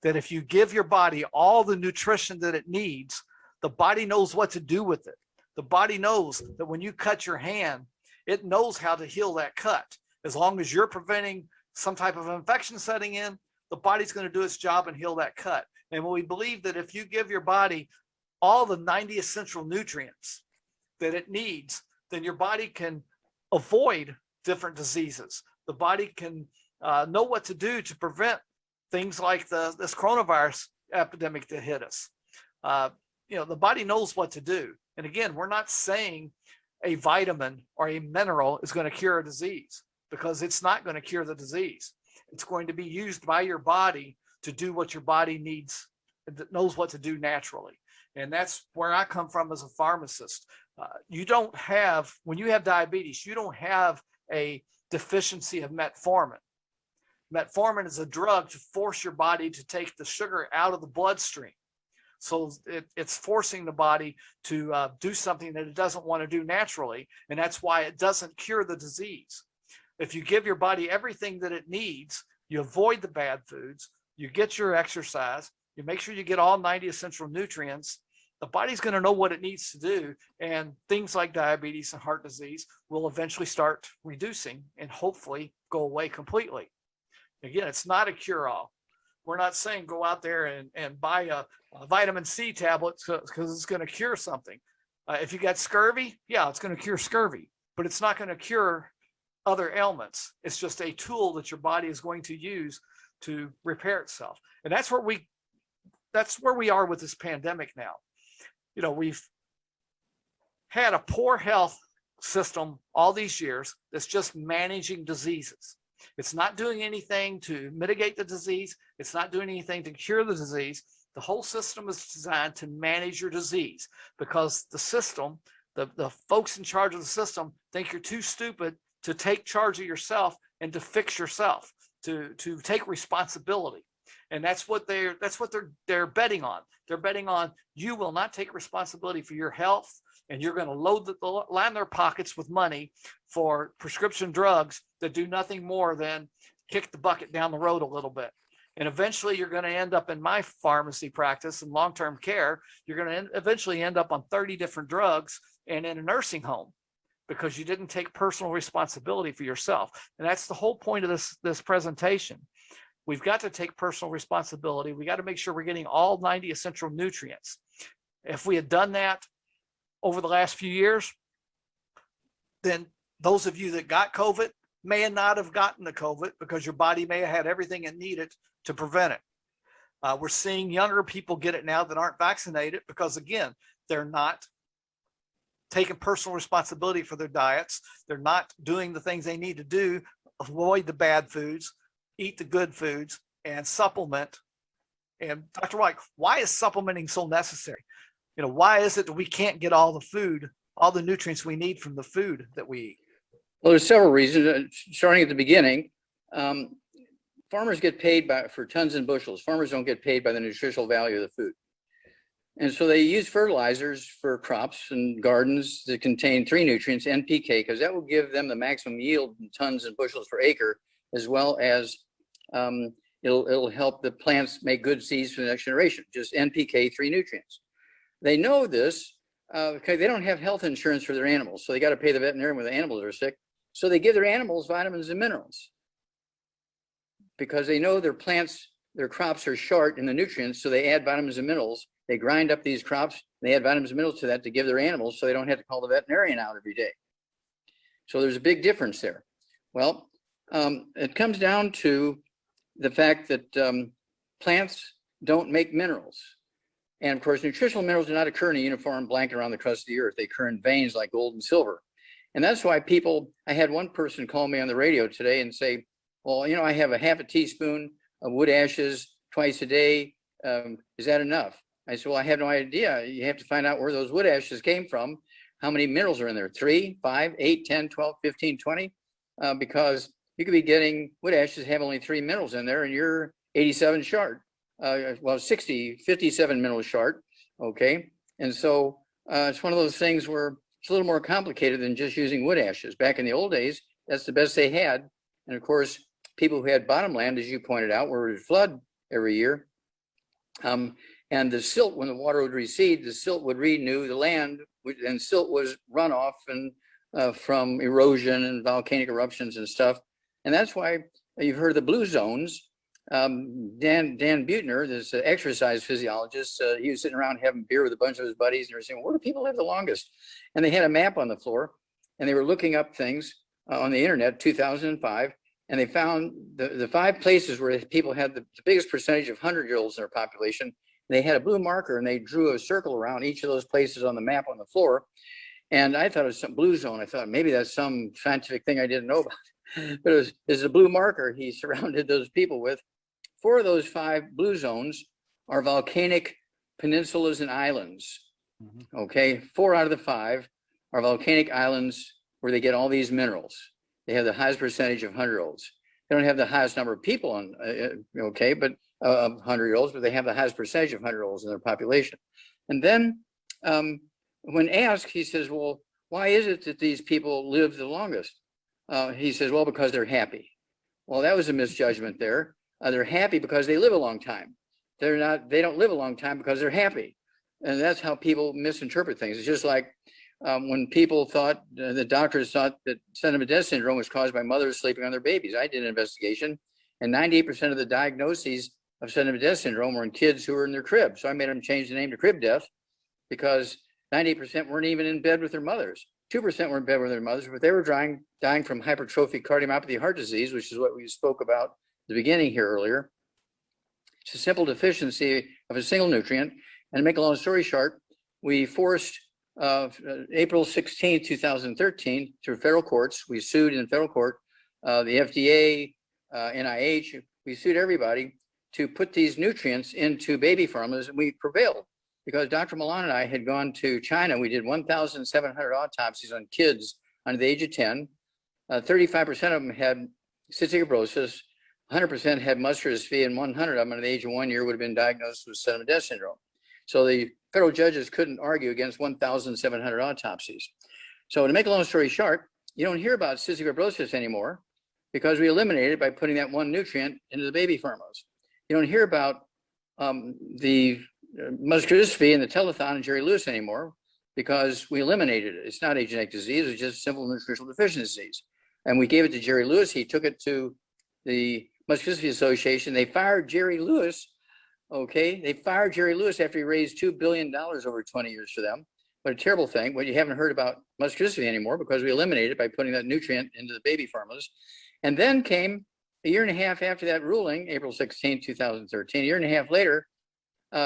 [SPEAKER 1] that if you give your body all the nutrition that it needs, the body knows what to do with it. The body knows that when you cut your hand, it knows how to heal that cut. As long as you're preventing some type of infection setting in, the body's going to do its job and heal that cut. And we believe that if you give your body all the 90 essential nutrients that it needs, then your body can avoid different diseases. The body can know what to do to prevent things like this coronavirus epidemic that hit us. The body knows what to do. And again, we're not saying a vitamin or a mineral is going to cure a disease, because it's not going to cure the disease. It's going to be used by your body to do what your body needs, knows what to do naturally. And that's where I come from as a pharmacist. When you have diabetes, you don't have a deficiency of metformin. Metformin is a drug to force your body to take the sugar out of the bloodstream. So it's forcing the body to do something that it doesn't want to do naturally. And that's why it doesn't cure the disease. If you give your body everything that it needs, you avoid the bad foods, you get your exercise, you make sure you get all 90 essential nutrients, the body's going to know what it needs to do. And things like diabetes and heart disease will eventually start reducing and hopefully go away completely. Again, it's not a cure-all. We're not saying go out there and buy a vitamin C tablet because it's going to cure something. If you got scurvy, yeah, it's going to cure scurvy, but it's not going to cure other ailments. It's just a tool that your body is going to use to repair itself. And that's where we are with this pandemic now. We've had a poor health system all these years that's just managing diseases. It's not doing anything to mitigate the disease. It's not doing anything to cure the disease. The whole system is designed to manage your disease, because the system, the folks in charge of the system, think you're too stupid to take charge of yourself and to fix yourself, to take responsibility. And that's what they're betting on. They're betting on you will not take responsibility for your health, and you're going to line their pockets with money for prescription drugs that do nothing more than kick the bucket down the road a little bit. And eventually you're going to end up in my pharmacy practice and long-term care. You're going to eventually end up on 30 different drugs and in a nursing home because you didn't take personal responsibility for yourself. And that's the whole point of this presentation. We've got to take personal responsibility. We got to make sure we're getting all 90 essential nutrients. If we had done that over the last few years, then those of you that got COVID may not have gotten the COVID because your body may have had everything it needed to prevent it. We're seeing younger people get it now that aren't vaccinated because, again, they're not taking personal responsibility for their diets. They're not doing the things they need to do, avoid the bad foods, eat the good foods, and supplement. And Dr. White, why is supplementing so necessary? Why is it that we can't get all the food, all the nutrients we need from the food that we eat?
[SPEAKER 2] Well, there's several reasons. Starting at the beginning, farmers get paid for tons and bushels. Farmers don't get paid by the nutritional value of the food. And so they use fertilizers for crops and gardens that contain 3 nutrients, NPK, because that will give them the maximum yield in tons and bushels per acre, as well as it'll help the plants make good seeds for the next generation. Just NPK, 3 nutrients. They know this because they don't have health insurance for their animals, so they got to pay the veterinarian when the animals are sick. So they give their animals vitamins and minerals because they know their crops are short in the nutrients, so they add vitamins and minerals. They grind up these crops, they add vitamins and minerals to that to give their animals so they don't have to call the veterinarian out every day. So there's a big difference there. Well, it comes down to the fact that plants don't make minerals. And of course, nutritional minerals do not occur in a uniform blanket around the crust of the earth. They occur in veins like gold and silver. And that's why I had one person call me on the radio today and say, well, I have a half a teaspoon of wood ashes twice a day. Is that enough? I said, well, I have no idea. You have to find out where those wood ashes came from, how many minerals are in there, 3, 5, 8, 10, 12, 15, 20, because you could be getting wood ashes have only 3 minerals in there and you're 87 short, 57 minerals short, okay? And so it's one of those things where it's a little more complicated than just using wood ashes. Back in the old days, that's the best they had. And of course, people who had bottomland, as you pointed out, where it would flood every year. And the silt, when the water would recede, the silt would renew the land, and silt was runoff and from erosion and volcanic eruptions and stuff. And that's why you've heard of the blue zones. Dan Buettner, this exercise physiologist, he was sitting around having beer with a bunch of his buddies, and they were saying, where do people live the longest? And they had a map on the floor, and they were looking up things on the internet, 2005, and they found the 5 places where people had the biggest percentage of 100-year-olds in their population. They had a blue marker, and they drew a circle around each of those places on the map on the floor. And I thought it was some blue zone. I thought maybe that's some scientific thing I didn't know about. But it was a blue marker he surrounded those people with. 4 of those 5 blue zones are volcanic peninsulas and islands. Okay, 4 out of the 5 are volcanic islands where they get all these minerals. They have the highest percentage of 100-year-olds. They don't have the highest number of people on, but 100-year-olds, but they have the highest percentage of 100-year-olds in their population. And then when asked, he says, well, why is it that these people live the longest? He says, well, because they're happy. Well, that was a misjudgment there. They're happy because they live a long time. They don't live a long time because they're happy. And that's how people misinterpret things. It's just like when people thought, the doctors thought that sudden death syndrome was caused by mothers sleeping on their babies. I did an investigation, and 98% of the diagnoses of sudden death syndrome were in kids who were in their crib. So I made them change the name to crib death because 98% weren't even in bed with their mothers. 2% were in bed with their mothers, but they were dying from hypertrophic cardiomyopathy heart disease, which is what we spoke about at the beginning here earlier. It's a simple deficiency of a single nutrient. And to make a long story short, we forced April 16, 2013, through federal courts, we sued in federal court, the FDA, NIH, we sued everybody to put these nutrients into baby formulas, and we prevailed because Dr. Milan and I had gone to China. We did 1,700 autopsies on kids under the age of 10. 35% of them had cystic fibrosis. 100% had muscular dystrophy, and 100 of them at the age of 1 year would have been diagnosed with sudden death syndrome. So the federal judges couldn't argue against 1,700 autopsies. So to make a long story short, you don't hear about cystic fibrosis anymore because we eliminated it by putting that one nutrient into the baby formulas. You don't hear about the muscular dystrophy and the telethon and Jerry Lewis anymore because we eliminated it. It's not a genetic disease, it's just simple nutritional deficiency disease. And we gave it to Jerry Lewis. He took it to the Muscular Dystrophy Association. They fired Jerry Lewis. Okay, they fired Jerry Lewis after he raised $2 billion over 20 years for them. What a terrible thing. Well, you haven't heard about muscular dystrophy anymore because we eliminated it by putting that nutrient into the baby formulas. And then came a year and a half after that ruling, April 16, 2013, a year and a half later,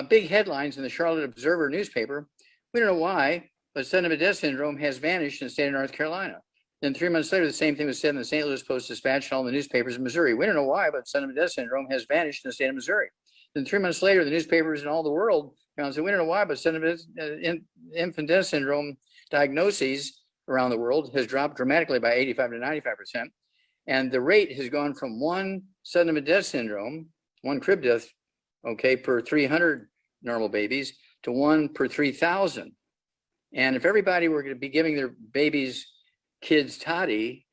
[SPEAKER 2] big headlines in the Charlotte Observer newspaper. We don't know why, but sudden death syndrome has vanished in the state of North Carolina. Then 3 months later, the same thing was said in the St. Louis Post-Dispatch and all the newspapers in Missouri. We don't know why, but sudden death syndrome has vanished in the state of Missouri. Then 3 months later, the newspapers in all the world said, we don't know why, but infant death syndrome diagnoses around the world has dropped dramatically by 85 to 95%. And the rate has gone from one sudden death syndrome, one crib death, okay, per 300 normal babies to one per 3,000. And if everybody were going to be giving their babies kids toddy,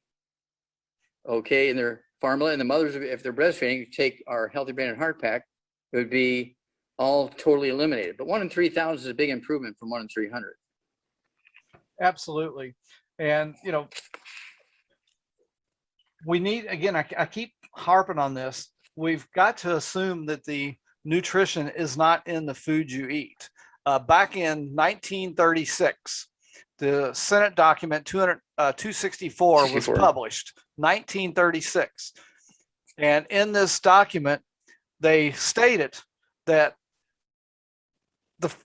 [SPEAKER 2] okay, in their formula, and the mothers, if they're breastfeeding, take our Healthy Brain and Heart Pack, it would be all totally eliminated. But 1 in 3,000 is a big improvement from 1 in 300.
[SPEAKER 1] Absolutely. And, you know, we need, again, I keep harping on this. We've got to assume that the nutrition is not in the food you eat. Back in 1936, the Senate document 264 was published, 1936. And in this document, they stated that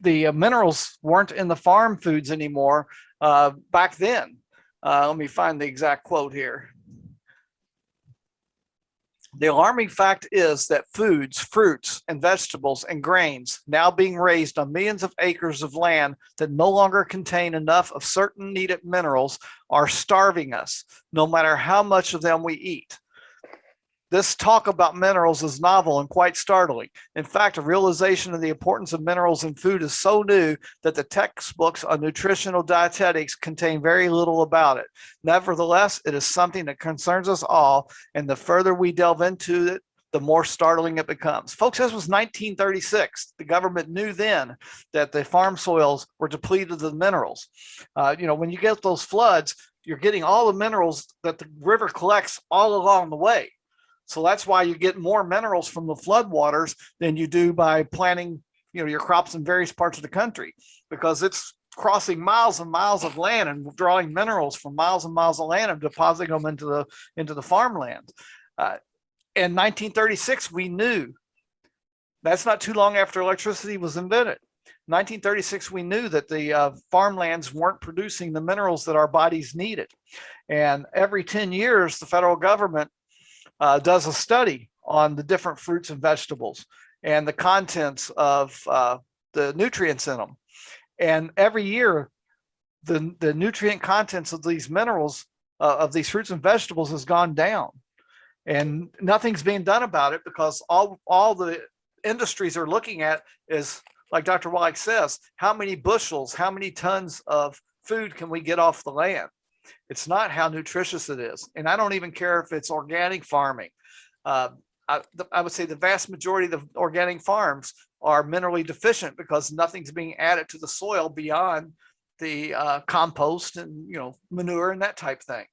[SPEAKER 1] the minerals weren't in the farm foods anymore back then. Let me find the exact quote here. The alarming fact is that foods, fruits, and vegetables and grains now being raised on millions of acres of land that no longer contain enough of certain needed minerals are starving us, no matter how much of them we eat. This talk about minerals is novel and quite startling. In fact, a realization of the importance of minerals in food is so new that the textbooks on nutritional dietetics contain very little about it. Nevertheless, it is something that concerns us all, and the further we delve into it, the more startling it becomes. Folks, this was 1936. The government knew then that the farm soils were depleted of the minerals. You know, when you get those floods, you're getting all the minerals that the river collects all along the way. So that's why you get more minerals from the floodwaters than you do by planting, you know, your crops in various parts of the country, because it's crossing miles and miles of land and drawing minerals from miles and miles of land and depositing them into the farmland. In 1936, we knew. That's not too long after electricity was invented. 1936, we knew that the farmlands weren't producing the minerals that our bodies needed. And every 10 years, the federal government does a study on the different fruits and vegetables and the contents of the nutrients in them. And every year, the nutrient contents of these minerals, of these fruits and vegetables, has gone down. And nothing's being done about it because all the industries are looking at is, like Dr. Wallach says, how many bushels, how many tons of food can we get off the land? It's not how nutritious it is. And I don't even care if it's organic farming. I would say the vast majority of the organic farms are minerally deficient because nothing's being added to the soil beyond the compost and, you know, manure and that type thing.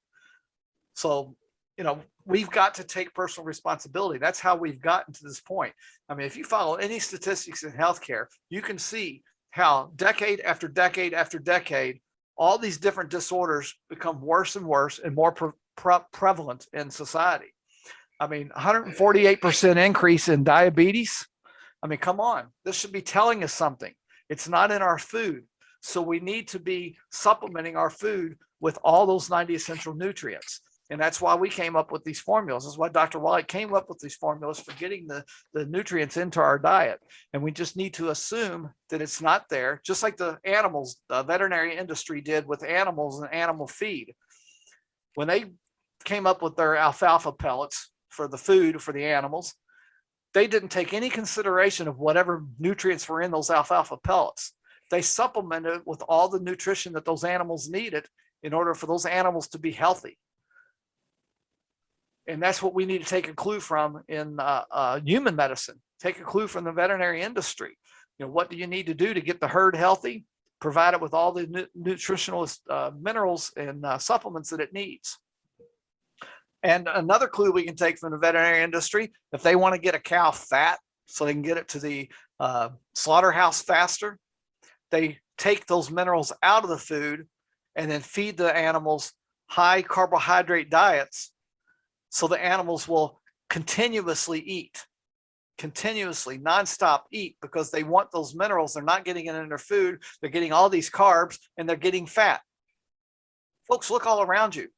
[SPEAKER 1] So, you know, we've got to take personal responsibility. That's how we've gotten to this point. I mean, if you follow any statistics in healthcare, you can see how decade after decade after decade, all these different disorders become worse and worse and more prevalent in society. I mean, 148% increase in diabetes. I mean, come on, this should be telling us something. It's not in our food. So we need to be supplementing our food with all those 90 essential nutrients. And that's why we came up with these formulas. That's why Dr. Wallach came up with these formulas for getting the nutrients into our diet. And we just need to assume that it's not there, just like the animals, the veterinary industry did with animals and animal feed. When they came up with their alfalfa pellets for the food for the animals, they didn't take any consideration of whatever nutrients were in those alfalfa pellets. They supplemented it with all the nutrition that those animals needed in order for those animals to be healthy. And that's what we need to take a clue from in human medicine. Take a clue from the veterinary industry. What do you need to do to get the herd healthy? Provide it with all the nutritional minerals and supplements that it needs. And another clue we can take from the veterinary industry, if they want to get a cow fat so they can get it to the slaughterhouse faster, they take those minerals out of the food and then feed the animals high carbohydrate diets so the animals will continuously nonstop eat, because they want those minerals. They're not getting it in their food. They're getting all these carbs and they're getting fat. Folks, look all around you.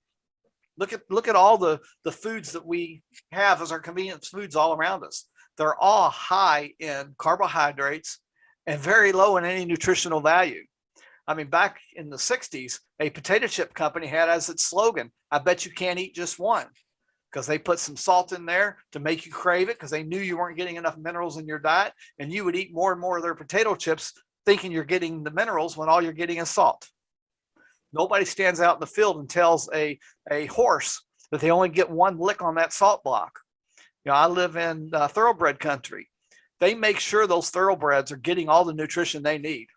[SPEAKER 1] Look at all the foods that we have as our convenience foods all around us. They're all high in carbohydrates and very low in any nutritional value. I mean, back in the 60s, a potato chip company had as its slogan, "I bet you can't eat just one," because they put some salt in there to make you crave it, because they knew you weren't getting enough minerals in your diet, and you would eat more and more of their potato chips thinking you're getting the minerals when all you're getting is salt. Nobody stands out in the field and tells a horse that they only get one lick on that salt block. I live in thoroughbred country. They make sure those thoroughbreds are getting all the nutrition they need.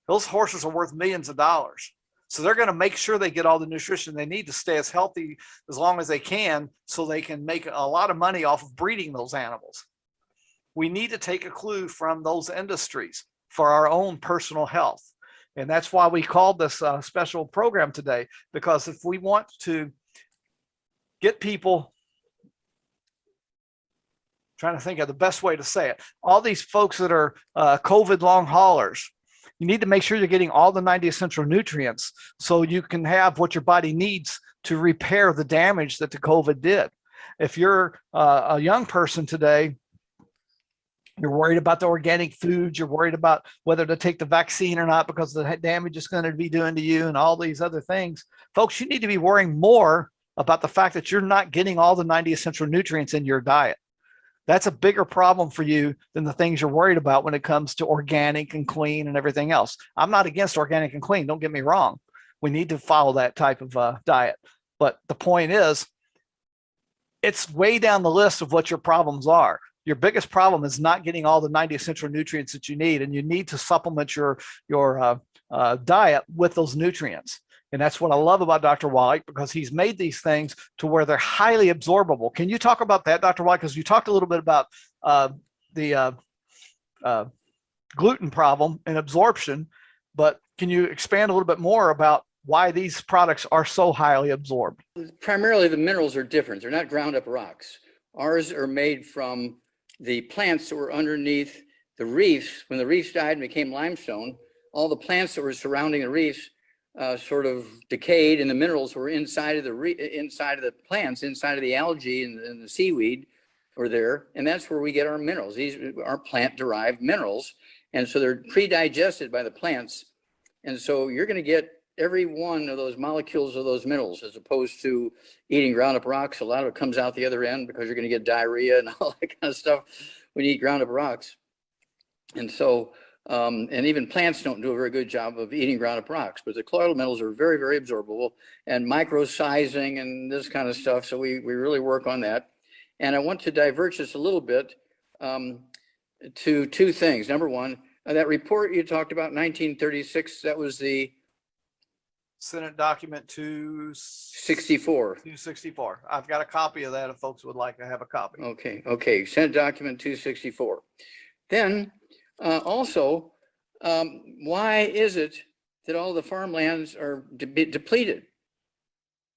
[SPEAKER 1] Those horses are worth millions of dollars. So they're going to make sure they get all the nutrition they need to stay as healthy as long as they can, so they can make a lot of money off of breeding those animals. We need to take a clue from those industries for our own personal health. And that's why we called this special program today, because if we want to get people, trying to think of the best way to say it, all these folks that are COVID long haulers, you need to make sure you're getting all the 90 essential nutrients so you can have what your body needs to repair the damage that the COVID did. If you're a young person today, you're worried about the organic foods, you're worried about whether to take the vaccine or not because of the damage it's going to be doing to you and all these other things. Folks, you need to be worrying more about the fact that you're not getting all the 90 essential nutrients in your diet. That's a bigger problem for you than the things you're worried about when it comes to organic and clean and everything else. I'm not against organic and clean, don't get me wrong. We need to follow that type of diet. But the point is, it's way down the list of what your problems are. Your biggest problem is not getting all the 90 essential nutrients that you need, and you need to supplement your diet with those nutrients. And that's what I love about Dr. Wallach, because he's made these things to where they're highly absorbable. Can you talk about that, Dr. Wallach? Because you talked a little bit about the gluten problem and absorption, but can you expand a little bit more about why these products are so highly absorbed?
[SPEAKER 2] Primarily, the minerals are different. They're not ground up rocks. Ours are made from the plants that were underneath the reefs. When the reefs died and became limestone, all the plants that were surrounding the reefs sort of decayed, and the minerals were inside of the plants, inside of the algae and the seaweed were there, and that's where we get our minerals. These are plant-derived minerals, and so they're pre-digested by the plants, and so you're going to get every one of those molecules of those minerals, as opposed to eating ground up rocks. A lot of it comes out the other end because you're going to get diarrhea and all that kind of stuff when you eat ground up rocks. And so, and even plants don't do a very good job of eating ground up rocks, but the colloidal metals are very, very absorbable, and micro-sizing and this kind of stuff. So we really work on that. And I want to divert just a little bit to two things. Number one, that report you talked about, 1936, that was the
[SPEAKER 1] Senate document 264. 264. I've got a copy of that if folks would like to have a copy.
[SPEAKER 2] Okay. Senate document 264. Then also, why is it that all the farmlands are depleted?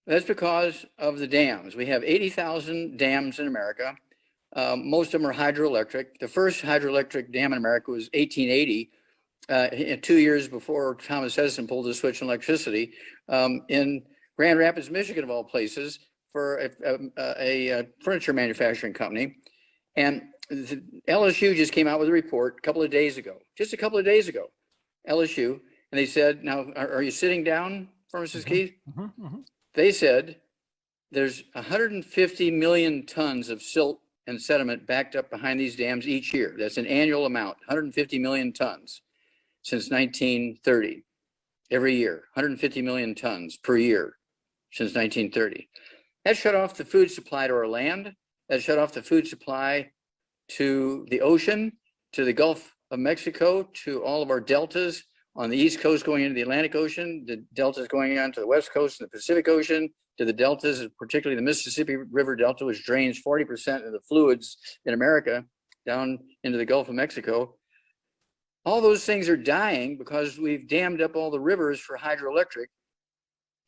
[SPEAKER 2] That's because of the dams. We have 80,000 dams in America. Most of them are hydroelectric. The first hydroelectric dam in America was 1880. 2 years before Thomas Edison pulled the switch on electricity, in Grand Rapids, Michigan, of all places, for a furniture manufacturing company. And the LSU just came out with a report just a couple of days ago, LSU, and they said, now, are you sitting down, Pharmacist Keith? They said there's 150 million tons of silt and sediment backed up behind these dams each year. That's an annual amount, 150 million tons since 1930. Every year, 150 million tons per year since 1930. That shut off the food supply to our land. That shut off the food supply to the ocean, to the Gulf of Mexico, to all of our deltas on the East Coast going into the Atlantic Ocean, the deltas going on to the West Coast and the Pacific Ocean, to the deltas, particularly the Mississippi River Delta, which drains 40% of the fluids in America down into the Gulf of Mexico. All those things are dying because we've dammed up all the rivers for hydroelectric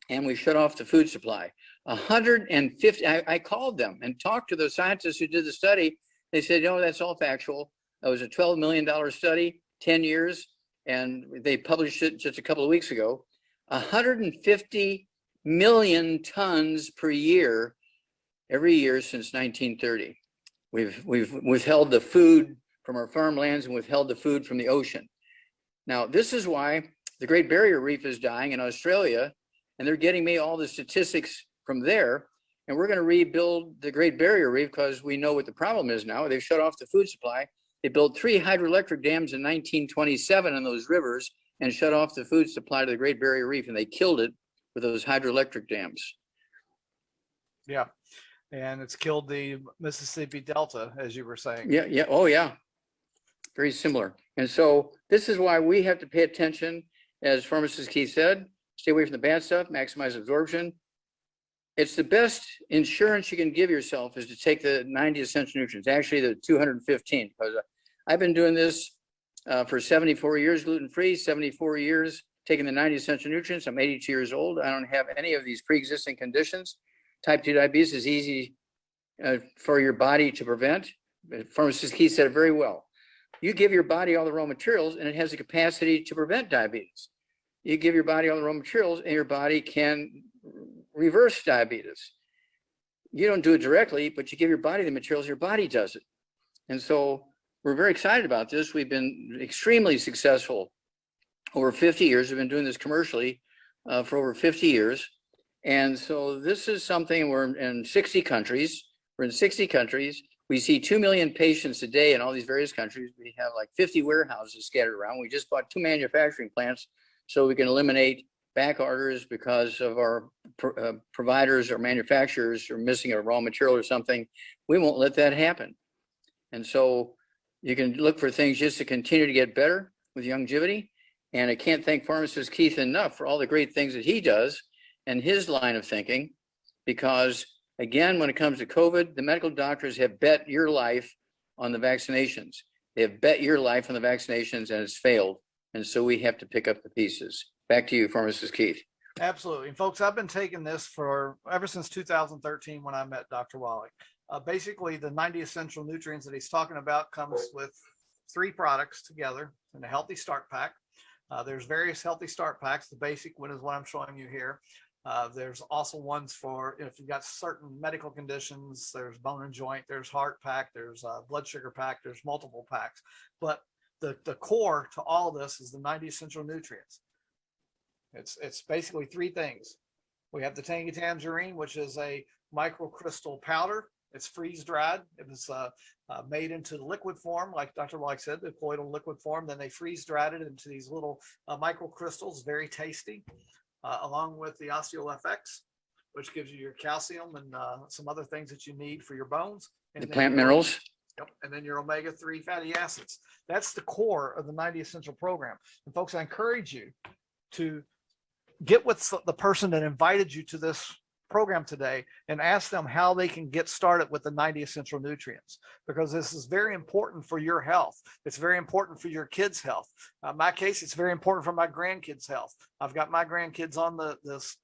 [SPEAKER 2] and we shut off the food supply. 150, I called them and talked to the scientists who did the study. They said, no, that's all factual. That was a $12 million study, 10 years, and they published it just a couple of weeks ago. 150 million tons per year, every year since 1930. We've withheld the food from our farmlands and withheld the food from the ocean. Now, this is why the Great Barrier Reef is dying in Australia, and they're getting me all the statistics from there. And we're going to rebuild the Great Barrier Reef because we know what the problem is now. They've shut off the food supply. They built 3 hydroelectric dams in 1927 in those rivers and shut off the food supply to the Great Barrier Reef, and they killed it with those hydroelectric dams.
[SPEAKER 1] Yeah. And it's killed the Mississippi Delta, as you were saying.
[SPEAKER 2] Yeah. Oh, yeah. Very similar. And so this is why we have to pay attention, as Pharmacist Keith said, stay away from the bad stuff, maximize absorption. It's the best insurance you can give yourself is to take the 90 essential nutrients, actually the 215, because I've been doing this for 74 years, gluten-free, 74 years, taking the 90 essential nutrients. I'm 82 years old. I don't have any of these pre-existing conditions. Type 2 diabetes is easy for your body to prevent. Pharmacist Keith said it very well. You give your body all the raw materials and it has the capacity to prevent diabetes. You give your body all the raw materials and your body can reverse diabetes. You don't do it directly, but you give your body the materials, your body does it. And so we're very excited about this. We've been extremely successful over 50 years. We've been doing this commercially for over 50 years. And so this is something, we're in 60 countries. We're in 60 countries. We see 2 million patients a day in all these various countries. We have like 50 warehouses scattered around. We just bought 2 manufacturing plants so we can eliminate back orders because of our providers or manufacturers are missing a raw material or something. We won't let that happen. And so you can look for things just to continue to get better with longevity. And I can't thank Pharmacist Keith enough for all the great things that he does and his line of thinking, because again, when it comes to COVID, the medical doctors have bet your life on the vaccinations. They have bet your life on the vaccinations and it's failed. And so we have to pick up the pieces. Back to you, Pharmacist Keith.
[SPEAKER 1] Absolutely. And folks, I've been taking this for ever since 2013 when I met Dr. Wallach. Basically, the 90 essential nutrients that he's talking about comes with 3 products together in a healthy start pack. There's various healthy start packs. The basic one is what I'm showing you here. There's also ones for if you've got certain medical conditions. There's bone and joint, there's heart pack, there's blood sugar pack, there's multiple packs. But the core to all of this is the 90 essential nutrients. It's basically 3 things. We have the Tangy Tangerine, which is a microcrystal powder. It's freeze dried. It was made into liquid form, like Dr. Wallach said, the colloidal liquid form. Then they freeze dried it into these little microcrystals, very tasty. Along with the OsteoFX, which gives you your calcium and some other things that you need for your bones. And
[SPEAKER 2] the plant minerals.
[SPEAKER 1] Yep. And then your omega-3 fatty acids. That's the core of the 90 Essential program. And folks, I encourage you to get with the person that invited you to this program today and ask them how they can get started with the 90 essential nutrients, because this is very important for your health. It's very important for your kids' health. In my case, it's very important for my grandkids' health. I've got my grandkids on the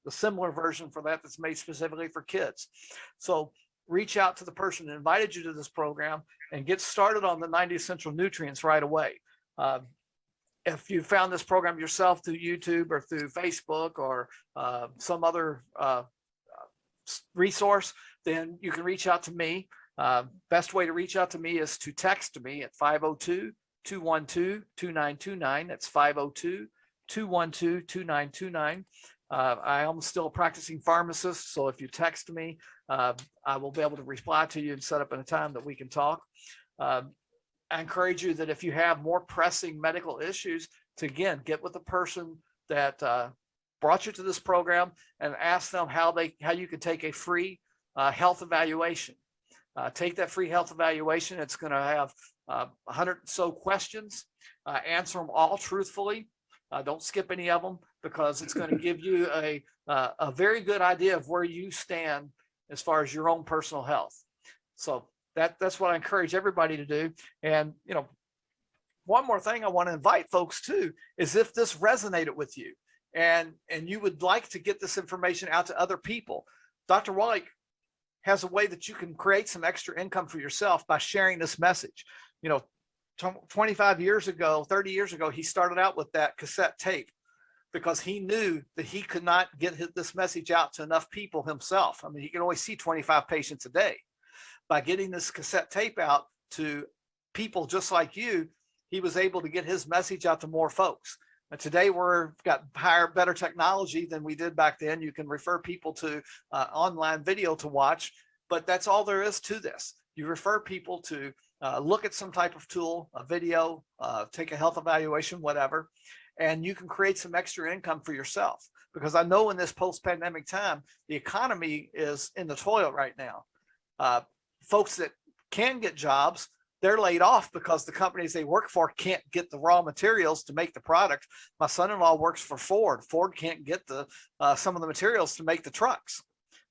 [SPEAKER 1] similar version for that that's made specifically for kids. So reach out to the person that invited you to this program and get started on the 90 essential nutrients right away. If you found this program yourself through YouTube or through Facebook or some other resource, then you can reach out to me. Best way to reach out to me is to text me at 502-212-2929. That's 502-212-2929. I am still a practicing pharmacist, so if you text me, I will be able to reply to you and set up in a time that we can talk. I encourage you that if you have more pressing medical issues, to again get with the person that brought you to this program and ask them how you can take a free health evaluation. Take that free health evaluation. It's going to have 100 or so questions. Answer them all truthfully. Don't skip any of them, because it's going to give you a very good idea of where you stand as far as your own personal health. So that's what I encourage everybody to do. And, you know, one more thing I want to invite folks to is, if this resonated with you and you would like to get this information out to other people, Dr. Wallach has a way that you can create some extra income for yourself by sharing this message. You know, 25 years ago, 30 years ago, he started out with that cassette tape because he knew that he could not get this message out to enough people himself. I mean, he could only see 25 patients a day. By getting this cassette tape out to people just like you, he was able to get his message out to more folks. And today we've got better technology than we did back then. You can refer people to online video to watch, but that's all there is to this. You refer people to look at some type of tool, a video, take a health evaluation, whatever, and you can create some extra income for yourself. Because I know in this post-pandemic time, the economy is in the toilet right now. Folks that can get jobs, they're laid off because the companies they work for can't get the raw materials to make the product. My son-in-law works for Ford. Ford can't get some of the materials to make the trucks.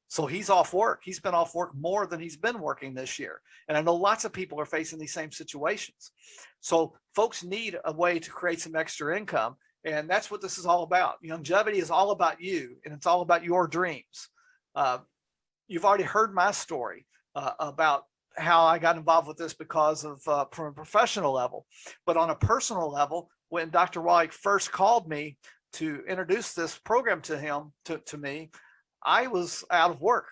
[SPEAKER 1] So he's off work. He's been off work more than he's been working this year. And I know lots of people are facing these same situations. So folks need a way to create some extra income. And that's what this is all about. Longevity is all about you, and it's all about your dreams. You've already heard my story about how I got involved with this because of from a professional level. But on a personal level, when Dr. Wallach first called me to introduce this program to me, I was out of work.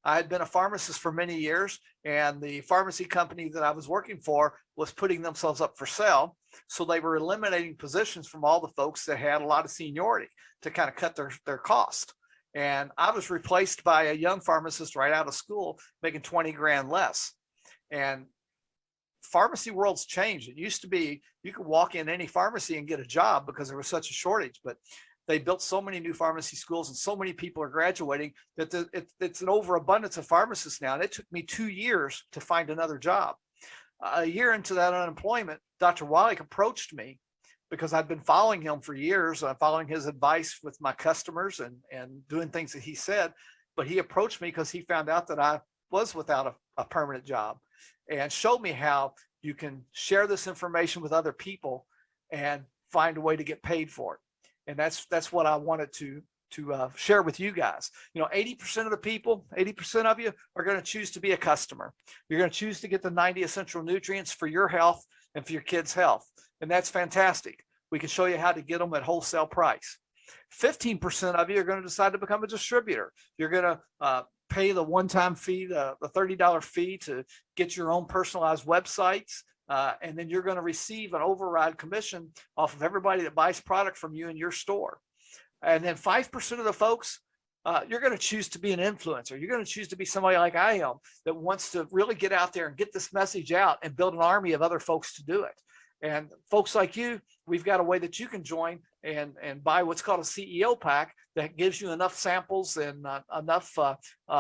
[SPEAKER 1] I had been a pharmacist for many years, and the pharmacy company that I was working for was putting themselves up for sale. So they were eliminating positions from all the folks that had a lot of seniority to kind of cut their cost. And I was replaced by a young pharmacist right out of school making 20 grand less. And pharmacy world's changed. It used to be you could walk in any pharmacy and get a job because there was such a shortage, but they built so many new pharmacy schools and so many people are graduating that it's an overabundance of pharmacists now. And it took me 2 years to find another job. A year into that unemployment, Dr. Wallach approached me because I'd been following him for years, following his advice with my customers and doing things that he said. But he approached me because he found out that I was without a permanent job, and showed me how you can share this information with other people and find a way to get paid for it. And that's what I wanted to share with you guys. 80% of the people, 80% of you are going to choose to be a customer. You're going to choose to get the 90 essential nutrients for your health and for your kids' health. And that's fantastic. We can show you how to get them at wholesale price. 15% of you are going to decide to become a distributor. You're going to pay the one-time fee, the $30 fee to get your own personalized websites. And then you're going to receive an override commission off of everybody that buys product from you in your store. And then 5% of the folks, you're going to choose to be an influencer. You're going to choose to be somebody like I am that wants to really get out there and get this message out and build an army of other folks to do it. And folks like you, we've got a way that you can join and buy what's called a CEO pack that gives you enough samples and enough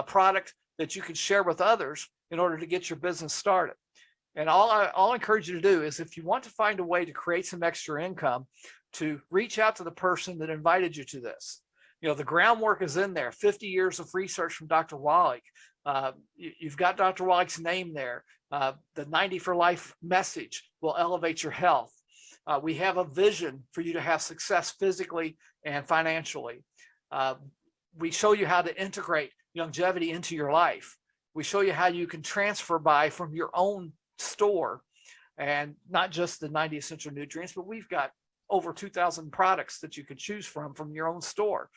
[SPEAKER 1] product that you can share with others in order to get your business started. And all I encourage you to do is, if you want to find a way to create some extra income, to reach out to the person that invited you to this. The groundwork is in there. 50 years of research from Dr. Wallach. You've got Dr. Wallach's name there. The 90 for Life message will elevate your health. We have a vision for you to have success physically and financially. We show you how to integrate longevity into your life. We show you how you can transfer from your own store, and not just the 90 essential nutrients, but we've got over 2,000 products that you could choose from your own store.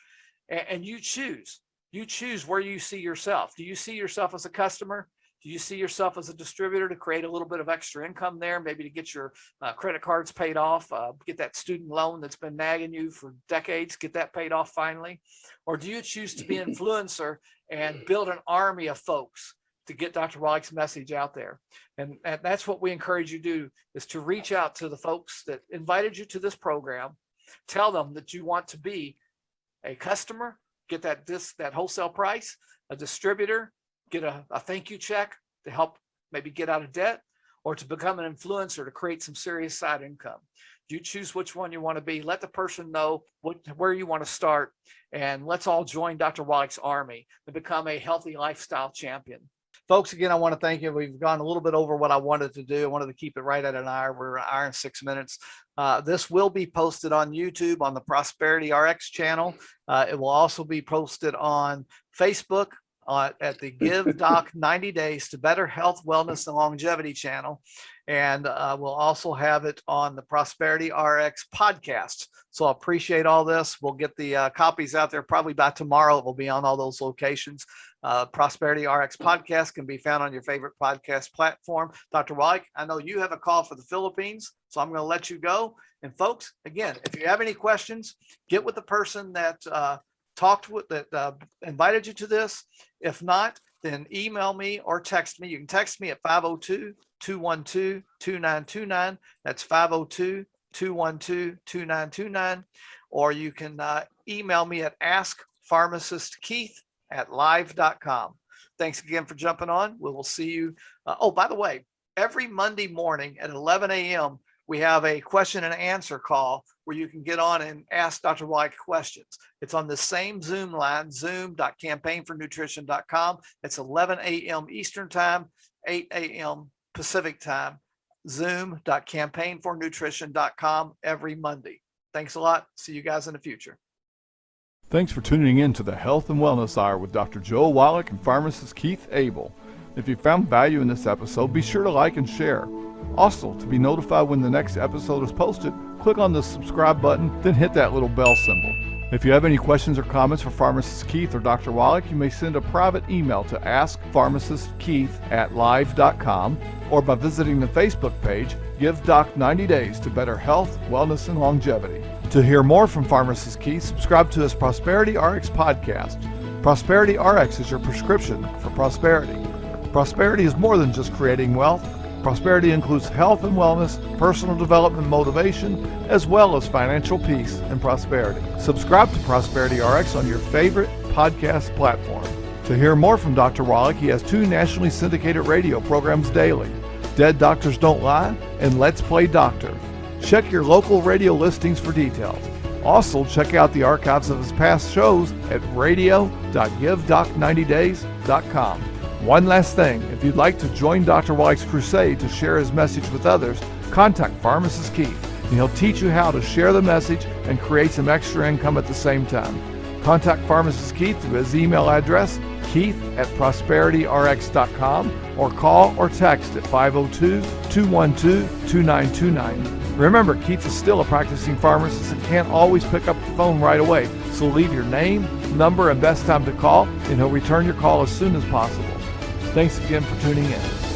[SPEAKER 1] And you choose where you see yourself. Do you see yourself as a customer? Do you see yourself as a distributor to create a little bit of extra income there, maybe to get your credit cards paid off, get that student loan that's been nagging you for decades, get that paid off finally? Or do you choose to be an influencer and build an army of folks to get Dr. Wallach's message out there? And that's what we encourage you to do, is to reach out to the folks that invited you to this program, tell them that you want to be a customer, get that wholesale price, a distributor, get a thank you check to help maybe get out of debt, or to become an influencer to create some serious side income. You choose which one you want to be. Let the person know where you want to start, and let's all join Dr. Wallach's army to become a healthy lifestyle champion. Folks, again, I want to thank you. We've gone a little bit over what I wanted to do. I wanted to keep it right at an hour. We're an hour and 6 minutes. This will be posted on YouTube on the Prosperity RX channel. It will also be posted on Facebook at the Give Doc 90 Days to Better Health, Wellness, and Longevity channel. And we'll also have it on the Prosperity RX podcast. So I appreciate all this. We'll get the copies out there probably by tomorrow. It will be on all those locations. Prosperity RX podcast can be found on your favorite podcast platform. Dr. Wallach, I know you have a call for the Philippines, so I'm going to let you go. And folks, again, if you have any questions, get with the person that invited you to this. If not, then email me or text me. You can text me at 502-212-2929. That's 502-212-2929. Or you can email me at askpharmacistkeith@live.com. Thanks again for jumping on. We will see you. Oh, by the way, every Monday morning at 11 a.m., we have a question and answer call where you can get on and ask Dr. Wallach questions. It's on the same Zoom line, zoom.campaignfornutrition.com. It's 11 a.m. Eastern Time, 8 a.m. Pacific Time, zoom.campaignfornutrition.com every Monday. Thanks a lot. See you guys in the future.
[SPEAKER 3] Thanks for tuning in to the Health and Wellness Hour with Dr. Joe Wallach and pharmacist Keith Abel. If you found value in this episode, be sure to like and share. Also, to be notified when the next episode is posted, click on the subscribe button, then hit that little bell symbol. If you have any questions or comments for Pharmacist Keith or Dr. Wallach, you may send a private email to askpharmacistkeith@live.com or by visiting the Facebook page, Give Doc 90 Days to Better Health, Wellness, and Longevity. To hear more from Pharmacist Keith, subscribe to his Prosperity RX podcast. Prosperity RX is your prescription for prosperity. Prosperity is more than just creating wealth. Prosperity includes health and wellness, personal development and motivation, as well as financial peace and prosperity. Subscribe to Prosperity RX on your favorite podcast platform. To hear more from Dr. Wallach, he has 2 nationally syndicated radio programs daily, Dead Doctors Don't Lie and Let's Play Doctor. Check your local radio listings for details. Also, check out the archives of his past shows at radio.givedoc90days.com. One last thing, if you'd like to join Dr. Wallach's crusade to share his message with others, contact Pharmacist Keith, and he'll teach you how to share the message and create some extra income at the same time. Contact Pharmacist Keith through his email address, keith@prosperityrx.com, or call or text at 502-212-2929. Remember, Keith is still a practicing pharmacist and can't always pick up the phone right away, so leave your name, number, and best time to call, and he'll return your call as soon as possible. Thanks again for tuning in.